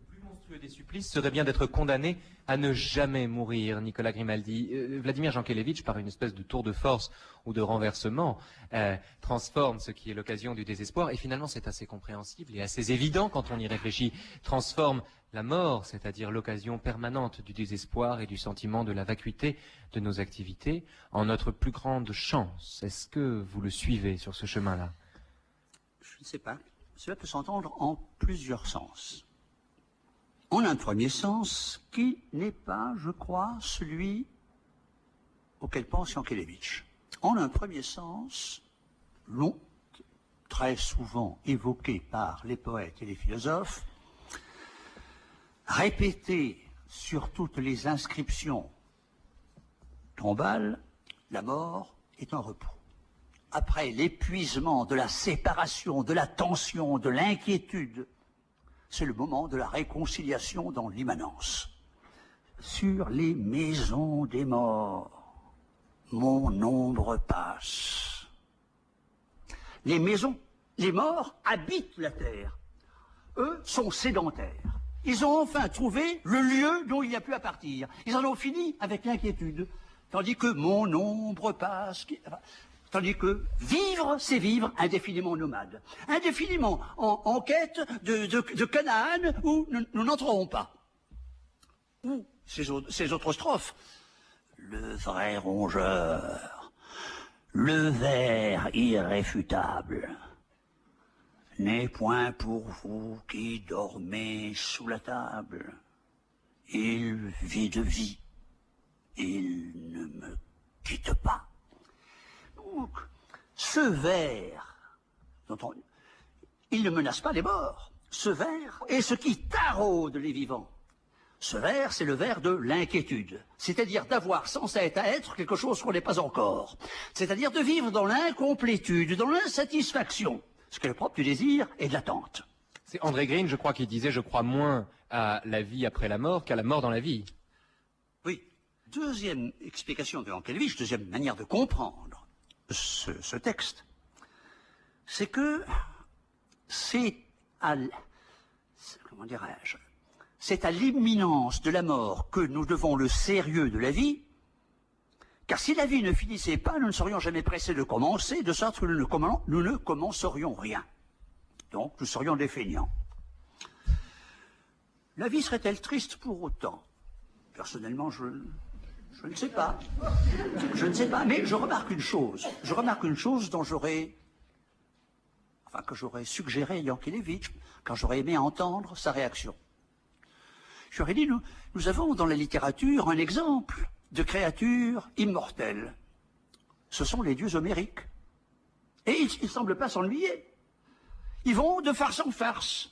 Le plus monstrueux des supplices serait bien d'être condamné à ne jamais mourir, Nicolas Grimaldi. Vladimir Jankélévitch, par une espèce de tour de force ou de renversement, transforme ce qui est l'occasion du désespoir, et finalement c'est assez compréhensible et assez évident quand on y réfléchit, transforme la mort, c'est-à-dire l'occasion permanente du désespoir et du sentiment de la vacuité de nos activités, en notre plus grande chance. Est-ce que vous le suivez sur ce chemin-là? Je ne sais pas. Cela peut s'entendre en plusieurs sens. en un premier sens qui n'est pas, je crois, celui auquel pense Yankelevitch. En un premier sens, long, très souvent évoqué par les poètes et les philosophes, répété sur toutes les inscriptions tombales, la mort est un repos. Après l'épuisement de la séparation, de la tension, de l'inquiétude, c'est le moment de la réconciliation dans l'immanence. Sur les maisons des morts, mon ombre passe. Les maisons, les morts habitent la terre. Eux sont sédentaires. Ils ont enfin trouvé le lieu dont il n'y a plus à partir. Ils en ont fini avec l'inquiétude. Tandis que mon ombre passe... Tandis que vivre, c'est vivre indéfiniment nomade. Indéfiniment en quête de Canaan où nous n'entrerons pas. Ou ces autres strophes. Le vrai rongeur, le ver irréfutable, n'est point pour vous qui dormez sous la table. Il vit de vie, il ne me quitte pas. Donc, ce ver, il ne menace pas les morts. Ce ver est ce qui taraude les vivants. Ce ver, c'est le ver de l'inquiétude, c'est-à-dire d'avoir sans cesse à être quelque chose qu'on n'est pas encore, c'est-à-dire de vivre dans l'incomplétude, dans l'insatisfaction, ce qui est le propre du désir et de l'attente. C'est André Green, je crois, qui disait « Je crois moins à la vie après la mort qu'à la mort dans la vie ». Oui. Deuxième explication de Yankelevitch, deuxième manière de comprendre ce texte, c'est que c'est à l'imminence de la mort que nous devons le sérieux de la vie, car si la vie ne finissait pas, nous ne serions jamais pressés de commencer, de sorte que nous ne commencerions rien. Donc, nous serions des feignants. La vie serait-elle triste pour autant? Personnellement, je ne sais pas. Je ne sais pas, mais je remarque une chose. Je remarque une chose dont que j'aurais suggéré Yankelevitch, quand j'aurais aimé entendre sa réaction. J'aurais dit, nous avons dans la littérature un exemple de créatures immortelles. Ce sont les dieux homériques. Et ils ne semblent pas s'ennuyer. Ils vont de farce en farce.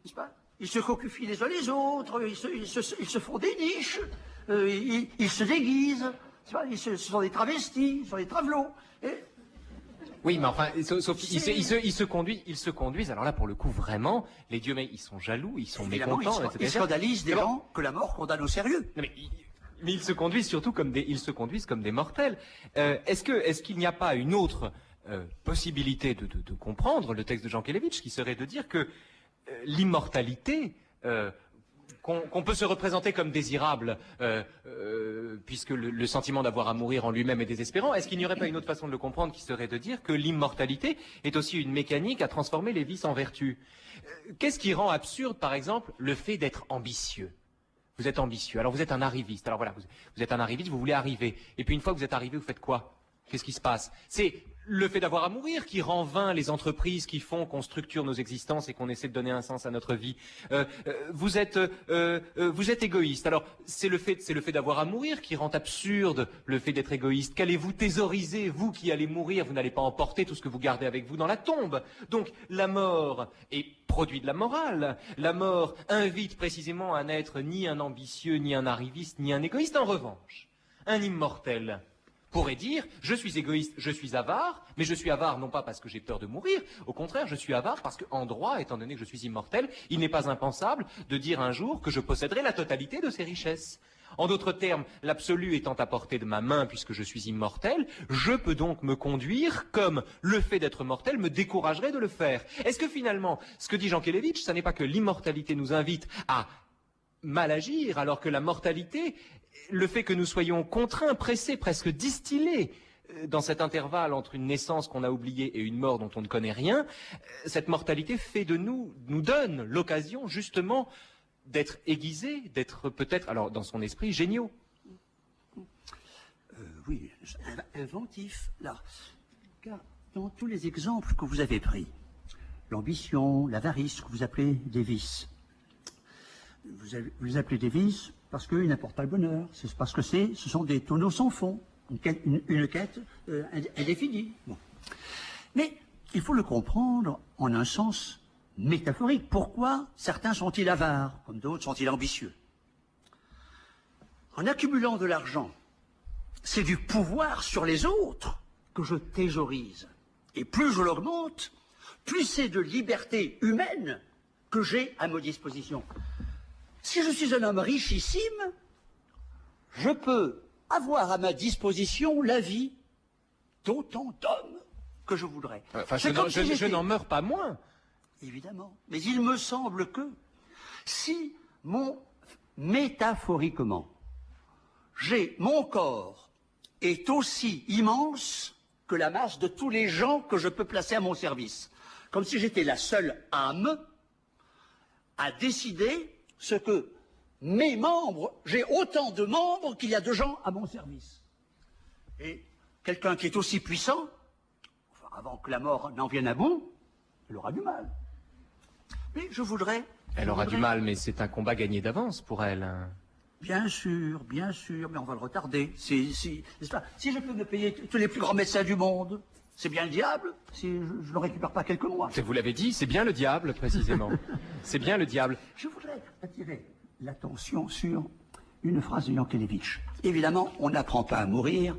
N'est-ce pas? Ils se cocufient les uns les autres, ils se font des niches, ils se déguisent, ce sont des travestis, ce sont des travelots. Oui, mais enfin, sauf ils se conduisent, alors là, pour le coup, vraiment, les dieux, mais ils sont jaloux, ils sont mécontents, etc. Ils scandalisent des gens que la mort condamne au sérieux. Non, mais ils se conduisent surtout comme des mortels. Est-ce qu'il n'y a pas une autre possibilité de comprendre le texte de Yankelevitch, qui serait de dire que l'immortalité, qu'on peut se représenter comme désirable, puisque le sentiment d'avoir à mourir en lui-même est désespérant, est-ce qu'il n'y aurait pas une autre façon de le comprendre qui serait de dire que l'immortalité est aussi une mécanique à transformer les vices en vertus? Qu'est-ce qui rend absurde, par exemple, le fait d'être ambitieux? Vous êtes ambitieux, alors vous êtes un arriviste, alors voilà, vous êtes un arriviste, vous voulez arriver, et puis une fois que vous êtes arrivé, vous faites quoi? Qu'est-ce qui se passe? C'est le fait d'avoir à mourir qui rend vain les entreprises qui font qu'on structure nos existences et qu'on essaie de donner un sens à notre vie. Vous êtes égoïste. Alors c'est le fait d'avoir à mourir qui rend absurde le fait d'être égoïste. Qu'allez-vous thésauriser, vous qui allez mourir? Vous n'allez pas emporter tout ce que vous gardez avec vous dans la tombe. Donc la mort est produit de la morale. La mort invite précisément à n'être ni un ambitieux, ni un arriviste, ni un égoïste. En revanche, un immortel pourrait dire, je suis égoïste, je suis avare, mais je suis avare non pas parce que j'ai peur de mourir, au contraire, je suis avare parce qu'en droit, étant donné que je suis immortel, il n'est pas impensable de dire un jour que je posséderai la totalité de ces richesses. En d'autres termes, l'absolu étant à portée de ma main puisque je suis immortel, je peux donc me conduire comme le fait d'être mortel me découragerait de le faire. Est-ce que finalement, ce que dit Yankelevitch, ça n'est pas que l'immortalité nous invite à mal agir, alors que la mortalité, le fait que nous soyons contraints, pressés, presque distillés dans cet intervalle entre une naissance qu'on a oubliée et une mort dont on ne connaît rien, cette mortalité fait de nous donne l'occasion justement d'être aiguisés, d'être peut-être, alors dans son esprit, géniaux. Oui, inventif, là. Car dans tous les exemples que vous avez pris, l'ambition, l'avarice, que vous appelez des vices, vous les appelez des vices parce qu'ils n'apportent pas le bonheur. C'est parce que ce sont des tonneaux sans fond, une quête indéfinie. Bon. Mais il faut le comprendre en un sens métaphorique. Pourquoi certains sont-ils avares, comme d'autres sont-ils ambitieux? En accumulant de l'argent, c'est du pouvoir sur les autres que je thésaurise. Et plus je l'augmente, plus c'est de liberté humaine que j'ai à ma disposition. Si je suis un homme richissime, je peux avoir à ma disposition la vie d'autant d'hommes que je voudrais. Enfin, je n'en meurs pas moins. Évidemment. Mais il me semble que si métaphoriquement, mon corps est aussi immense que la masse de tous les gens que je peux placer à mon service, comme si j'étais la seule âme à décider ce que mes membres, j'ai autant de membres qu'il y a de gens à mon service. Et quelqu'un qui est aussi puissant, enfin, avant que la mort n'en vienne à bout, elle aura du mal. Mais je voudrais... Elle aura du mal, mais c'est un combat gagné d'avance pour elle. Bien sûr, mais on va le retarder. N'est-ce pas? Si je peux me payer tous les plus grands médecins du monde, c'est bien le diable, si je ne le récupère pas quelques mois. Vous l'avez dit, c'est bien le diable, précisément. C'est bien le diable. Je voudrais attirer l'attention sur une phrase de Yankelevitch. Évidemment, on n'apprend pas à mourir,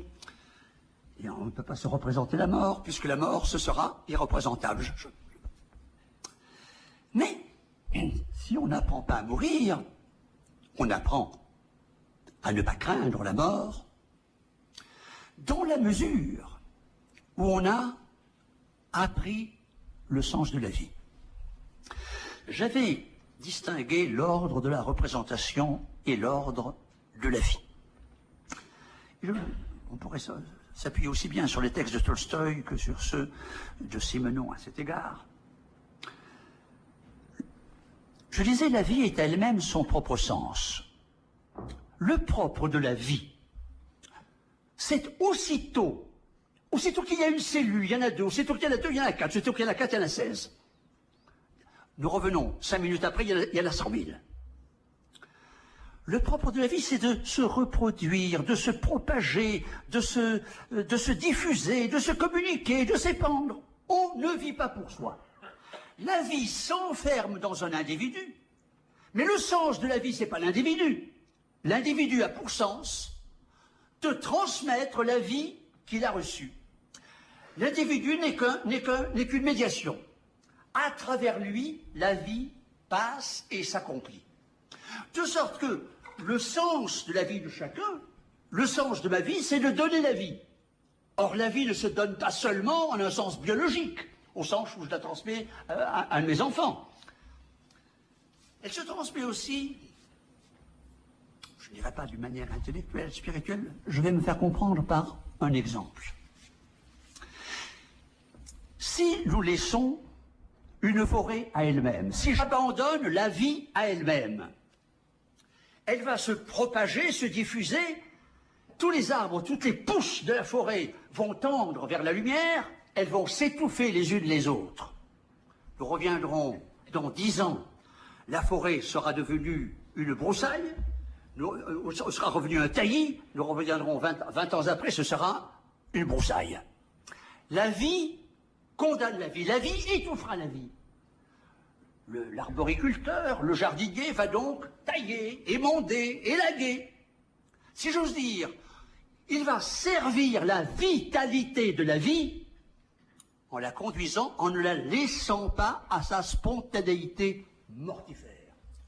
et on ne peut pas se représenter la mort, puisque la mort, ce sera irreprésentable. Mais, si on n'apprend pas à mourir, on apprend à ne pas craindre la mort, dans la mesure où on a appris le sens de la vie. J'avais distingué l'ordre de la représentation et l'ordre de la vie. On pourrait s'appuyer aussi bien sur les textes de Tolstoï que sur ceux de Simenon à cet égard. Je disais, la vie est elle-même son propre sens. Le propre de la vie, c'est aussitôt qu'il y a une cellule, il y en a deux, aussitôt qu'il y en a deux, il y en a quatre, aussitôt qu'il y en a quatre, il y en a 16. Nous revenons, 5 minutes après, il y en a 100 000. Le propre de la vie, c'est de se reproduire, de se propager, de se diffuser, de se communiquer, de s'épandre. On ne vit pas pour soi. La vie s'enferme dans un individu, mais le sens de la vie, c'est pas l'individu. L'individu a pour sens de transmettre la vie qu'il a reçue. L'individu n'est qu'une médiation. À travers lui, la vie passe et s'accomplit. De sorte que le sens de la vie de chacun, le sens de ma vie, c'est de donner la vie. Or, la vie ne se donne pas seulement en un sens biologique, au sens où je la transmets à un de mes enfants. Elle se transmet aussi, je ne dirais pas d'une manière intellectuelle, spirituelle, je vais me faire comprendre par un exemple. Si nous laissons une forêt à elle-même, si j'abandonne la vie à elle-même, elle va se propager, se diffuser, tous les arbres, toutes les pousses de la forêt vont tendre vers la lumière, elles vont s'étouffer les unes les autres. Nous reviendrons dans 10 ans, la forêt sera devenue une broussaille, sera revenu un taillis, nous reviendrons 20 ans après, ce sera une broussaille. La vie condamne la vie étouffera la vie. L'arboriculteur, le jardinier va donc tailler, émonder, élaguer. Si j'ose dire, il va servir la vitalité de la vie en la conduisant, en ne la laissant pas à sa spontanéité mortifère.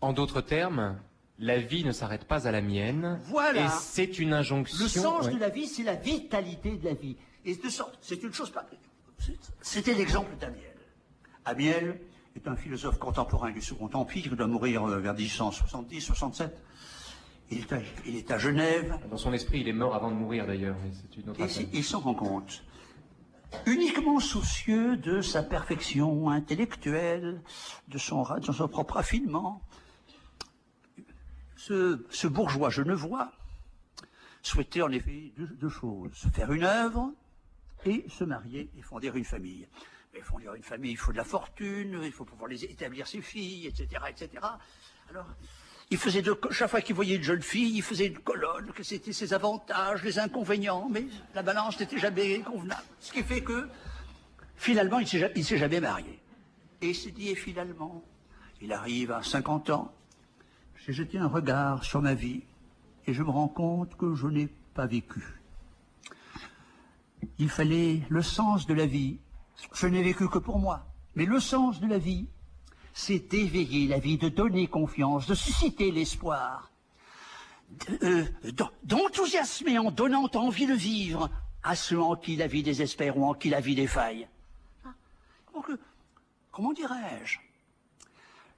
En d'autres termes, la vie ne s'arrête pas à la mienne. Voilà. Et c'est une injonction. Le sens de la vie, c'est la vitalité de la vie. Et de sorte, c'est une chose pas. C'était l'exemple d'Amiel. Amiel est un philosophe contemporain du Second Empire, il doit mourir vers 1870-67. Il est à Genève. Dans son esprit, il est mort avant de mourir d'ailleurs, mais c'est une autre affaire. Il s'en rend compte. Uniquement soucieux de sa perfection intellectuelle, de son propre raffinement, ce bourgeois genevois souhaitait en effet deux choses, faire une œuvre et se marier et fonder une famille. Mais fonder une famille, il faut de la fortune, il faut pouvoir établir ses filles, etc., etc. Alors, Il faisait chaque fois qu'il voyait une jeune fille, il faisait une colonne, que c'était ses avantages, les inconvénients, mais la balance n'était jamais convenable. Ce qui fait que, finalement, il s'est jamais marié. Et il s'est dit, et finalement, il arrive à 50 ans, j'ai jeté un regard sur ma vie, et je me rends compte que je n'ai pas vécu. Il fallait le sens de la vie. Je n'ai vécu que pour moi. Mais le sens de la vie, c'est d'éveiller la vie, de donner confiance, de susciter l'espoir, d'enthousiasmer en donnant envie de vivre à ceux en qui la vie désespère ou en qui la vie défaille. Donc, comment dirais-je?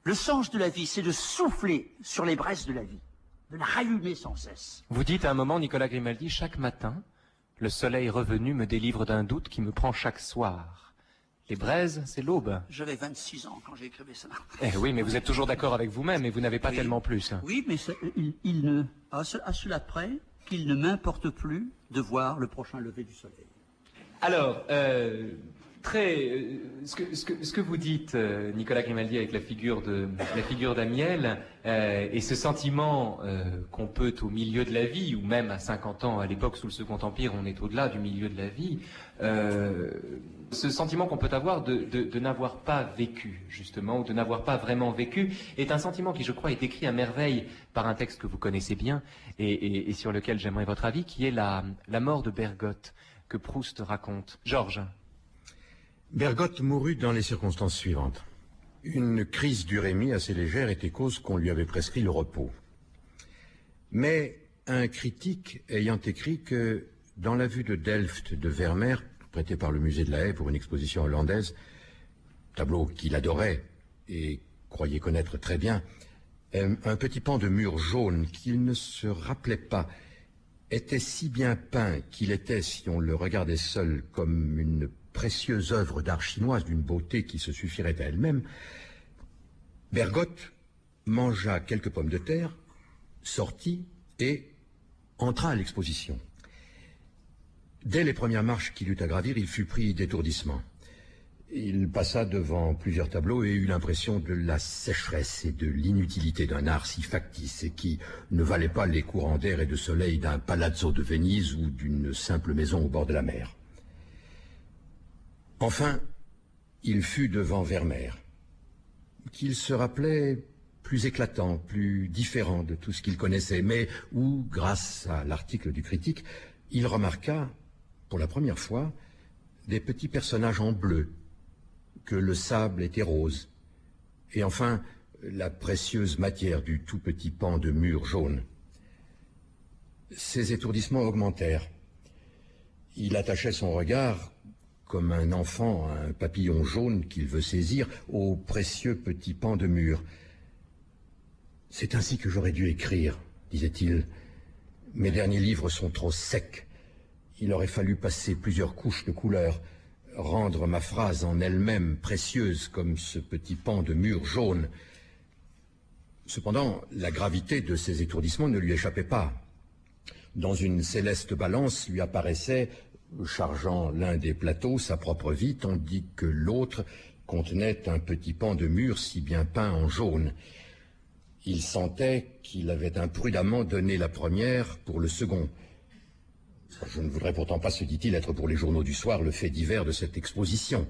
Le sens de la vie, c'est de souffler sur les braises de la vie, de la rallumer sans cesse. Vous dites à un moment, Nicolas Grimaldi, chaque matin, le soleil revenu me délivre d'un doute qui me prend chaque soir. Les braises, c'est l'aube. J'avais 26 ans quand j'ai écrit ça. Eh oui, mais vous êtes toujours d'accord avec vous-même et vous n'avez pas tellement plus. Oui, mais il ne, à cela près qu'il ne m'importe plus de voir le prochain lever du soleil. Alors, ce que vous dites, Nicolas Grimaldi, avec la figure d'Amiel, et ce sentiment qu'on peut au milieu de la vie, ou même à 50 ans, à l'époque sous le Second Empire, on est au-delà du milieu de la vie, ce sentiment qu'on peut avoir de n'avoir pas vécu, justement, ou de n'avoir pas vraiment vécu, est un sentiment qui, je crois, est décrit à merveille par un texte que vous connaissez bien, et sur lequel j'aimerais votre avis, qui est la mort de Bergotte, que Proust raconte. Georges. Bergotte mourut dans les circonstances suivantes. Une crise d'urémie assez légère était cause qu'on lui avait prescrit le repos. Mais un critique ayant écrit que dans la vue de Delft de Vermeer, prêté par le musée de la Haye pour une exposition hollandaise, tableau qu'il adorait et croyait connaître très bien, un petit pan de mur jaune qu'il ne se rappelait pas était si bien peint qu'il était, si on le regardait seul, comme une précieuse œuvre d'art chinoise d'une beauté qui se suffirait à elle-même. Bergotte mangea quelques pommes de terre, sortit et entra à l'exposition. Dès les premières marches qu'il eut à gravir, il fut pris d'étourdissement. Il passa devant plusieurs tableaux et eut l'impression de la sécheresse et de l'inutilité d'un art si factice et qui ne valait pas les courants d'air et de soleil d'un palazzo de Venise ou d'une simple maison au bord de la mer. Enfin, il fut devant Vermeer, qu'il se rappelait plus éclatant, plus différent de tout ce qu'il connaissait, mais où, grâce à l'article du critique, il remarqua, pour la première fois, des petits personnages en bleu, que le sable était rose, et enfin, la précieuse matière du tout petit pan de mur jaune. Ses étourdissements augmentèrent. Il attachait son regard, comme un enfant à un papillon jaune qu'il veut saisir, au précieux petit pan de mur. « C'est ainsi que j'aurais dû écrire, » disait-il. « Mes derniers livres sont trop secs. Il aurait fallu passer plusieurs couches de couleurs, rendre ma phrase en elle-même précieuse comme ce petit pan de mur jaune. » Cependant, la gravité de ces étourdissements ne lui échappait pas. Dans une céleste balance lui apparaissait, chargeant l'un des plateaux, sa propre vie, tandis que l'autre contenait un petit pan de mur si bien peint en jaune. Il sentait qu'il avait imprudemment donné la première pour le second. Je ne voudrais pourtant pas, se dit-il, être pour les journaux du soir le fait divers de cette exposition.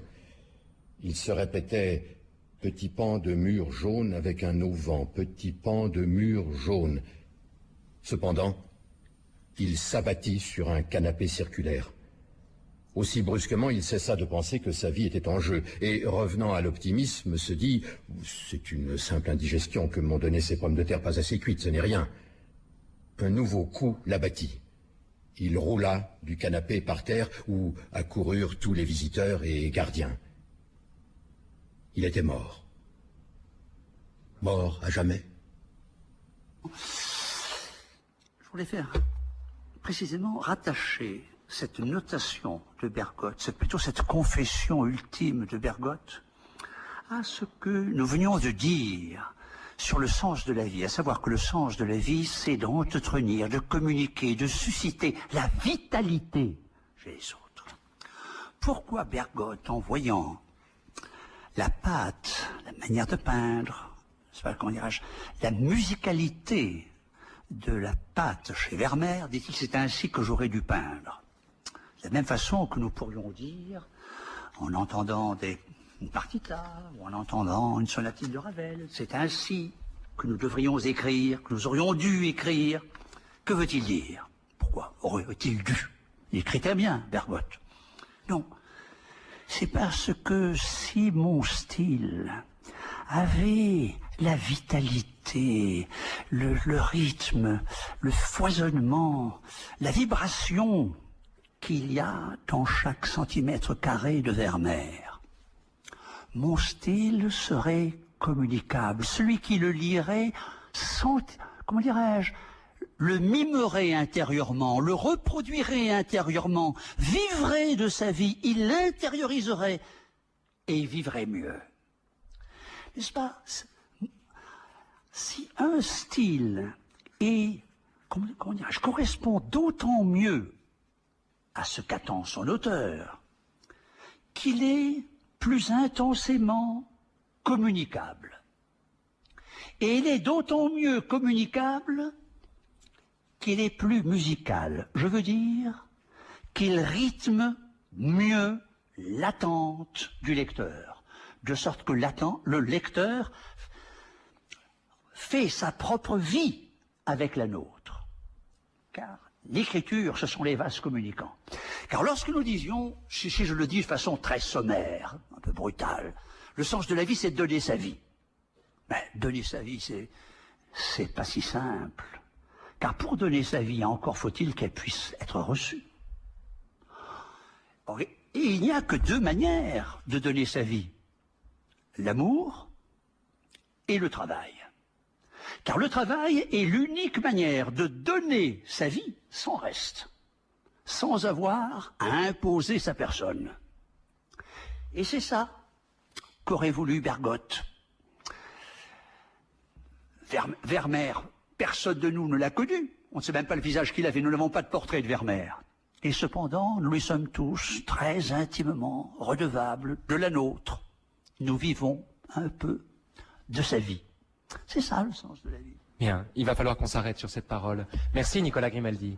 Il se répétait « petit pan de mur jaune avec un auvent, petit pan de mur jaune ». Cependant, il s'abattit sur un canapé circulaire. Aussi brusquement, il cessa de penser que sa vie était en jeu, et revenant à l'optimisme, se dit « c'est une simple indigestion que m'ont donné ces pommes de terre pas assez cuites, ce n'est rien ». Un nouveau coup l'abattit. Il roula du canapé par terre où accoururent tous les visiteurs et gardiens. Il était mort. Mort à jamais. Je voulais faire précisément rattacher cette notation de Bergotte, plutôt cette confession ultime de Bergotte, à ce que nous venions de dire sur le sens de la vie, à savoir que le sens de la vie, c'est d'entretenir, de communiquer, de susciter la vitalité chez les autres. Pourquoi Bergotte, en voyant la pâte, la manière de peindre, c'est pas, comment dirais-je, la musicalité de la pâte chez Vermeer, dit-il, c'est ainsi que j'aurais dû peindre. De la même façon que nous pourrions dire, en entendant une partita, ou en entendant une sonatine de Ravel, c'est ainsi que nous devrions écrire, que nous aurions dû écrire. Que veut-il dire? Pourquoi aurait-il dû? Il écrit très bien, Bergotte. Non, c'est parce que si mon style avait la vitalité, le rythme, le foisonnement, la vibration qu'il y a dans chaque centimètre carré de Vermeer, mon style serait communicable. Celui qui le lirait, comment dirais-je, le mimerait intérieurement, le reproduirait intérieurement, vivrait de sa vie, il l'intérioriserait et vivrait mieux. N'est-ce pas? Si un style est, comment dirais-je, correspond d'autant mieux à ce qu'attend son auteur, qu'il est plus intensément communicable. Et il est d'autant mieux communicable qu'il est plus musical. Je veux dire qu'il rythme mieux l'attente du lecteur, de sorte que le lecteur fait sa propre vie avec la nôtre. Car l'écriture, ce sont les vases communicants. Car lorsque nous disions, si je le dis de façon très sommaire, un peu brutale, le sens de la vie, c'est de donner sa vie. Mais donner sa vie, c'est pas si simple. Car pour donner sa vie, encore faut-il qu'elle puisse être reçue. Or, et il n'y a que deux manières de donner sa vie. L'amour et le travail. Car le travail est l'unique manière de donner sa vie sans reste, sans avoir à imposer sa personne. Et c'est ça qu'aurait voulu Bergotte. Vermeer, personne de nous ne l'a connu. On ne sait même pas le visage qu'il avait. Nous n'avons pas de portrait de Vermeer. Et cependant, nous lui sommes tous très intimement redevables de la nôtre. Nous vivons un peu de sa vie. C'est ça le sens de la vie. Bien, il va falloir qu'on s'arrête sur cette parole. Merci Nicolas Grimaldi.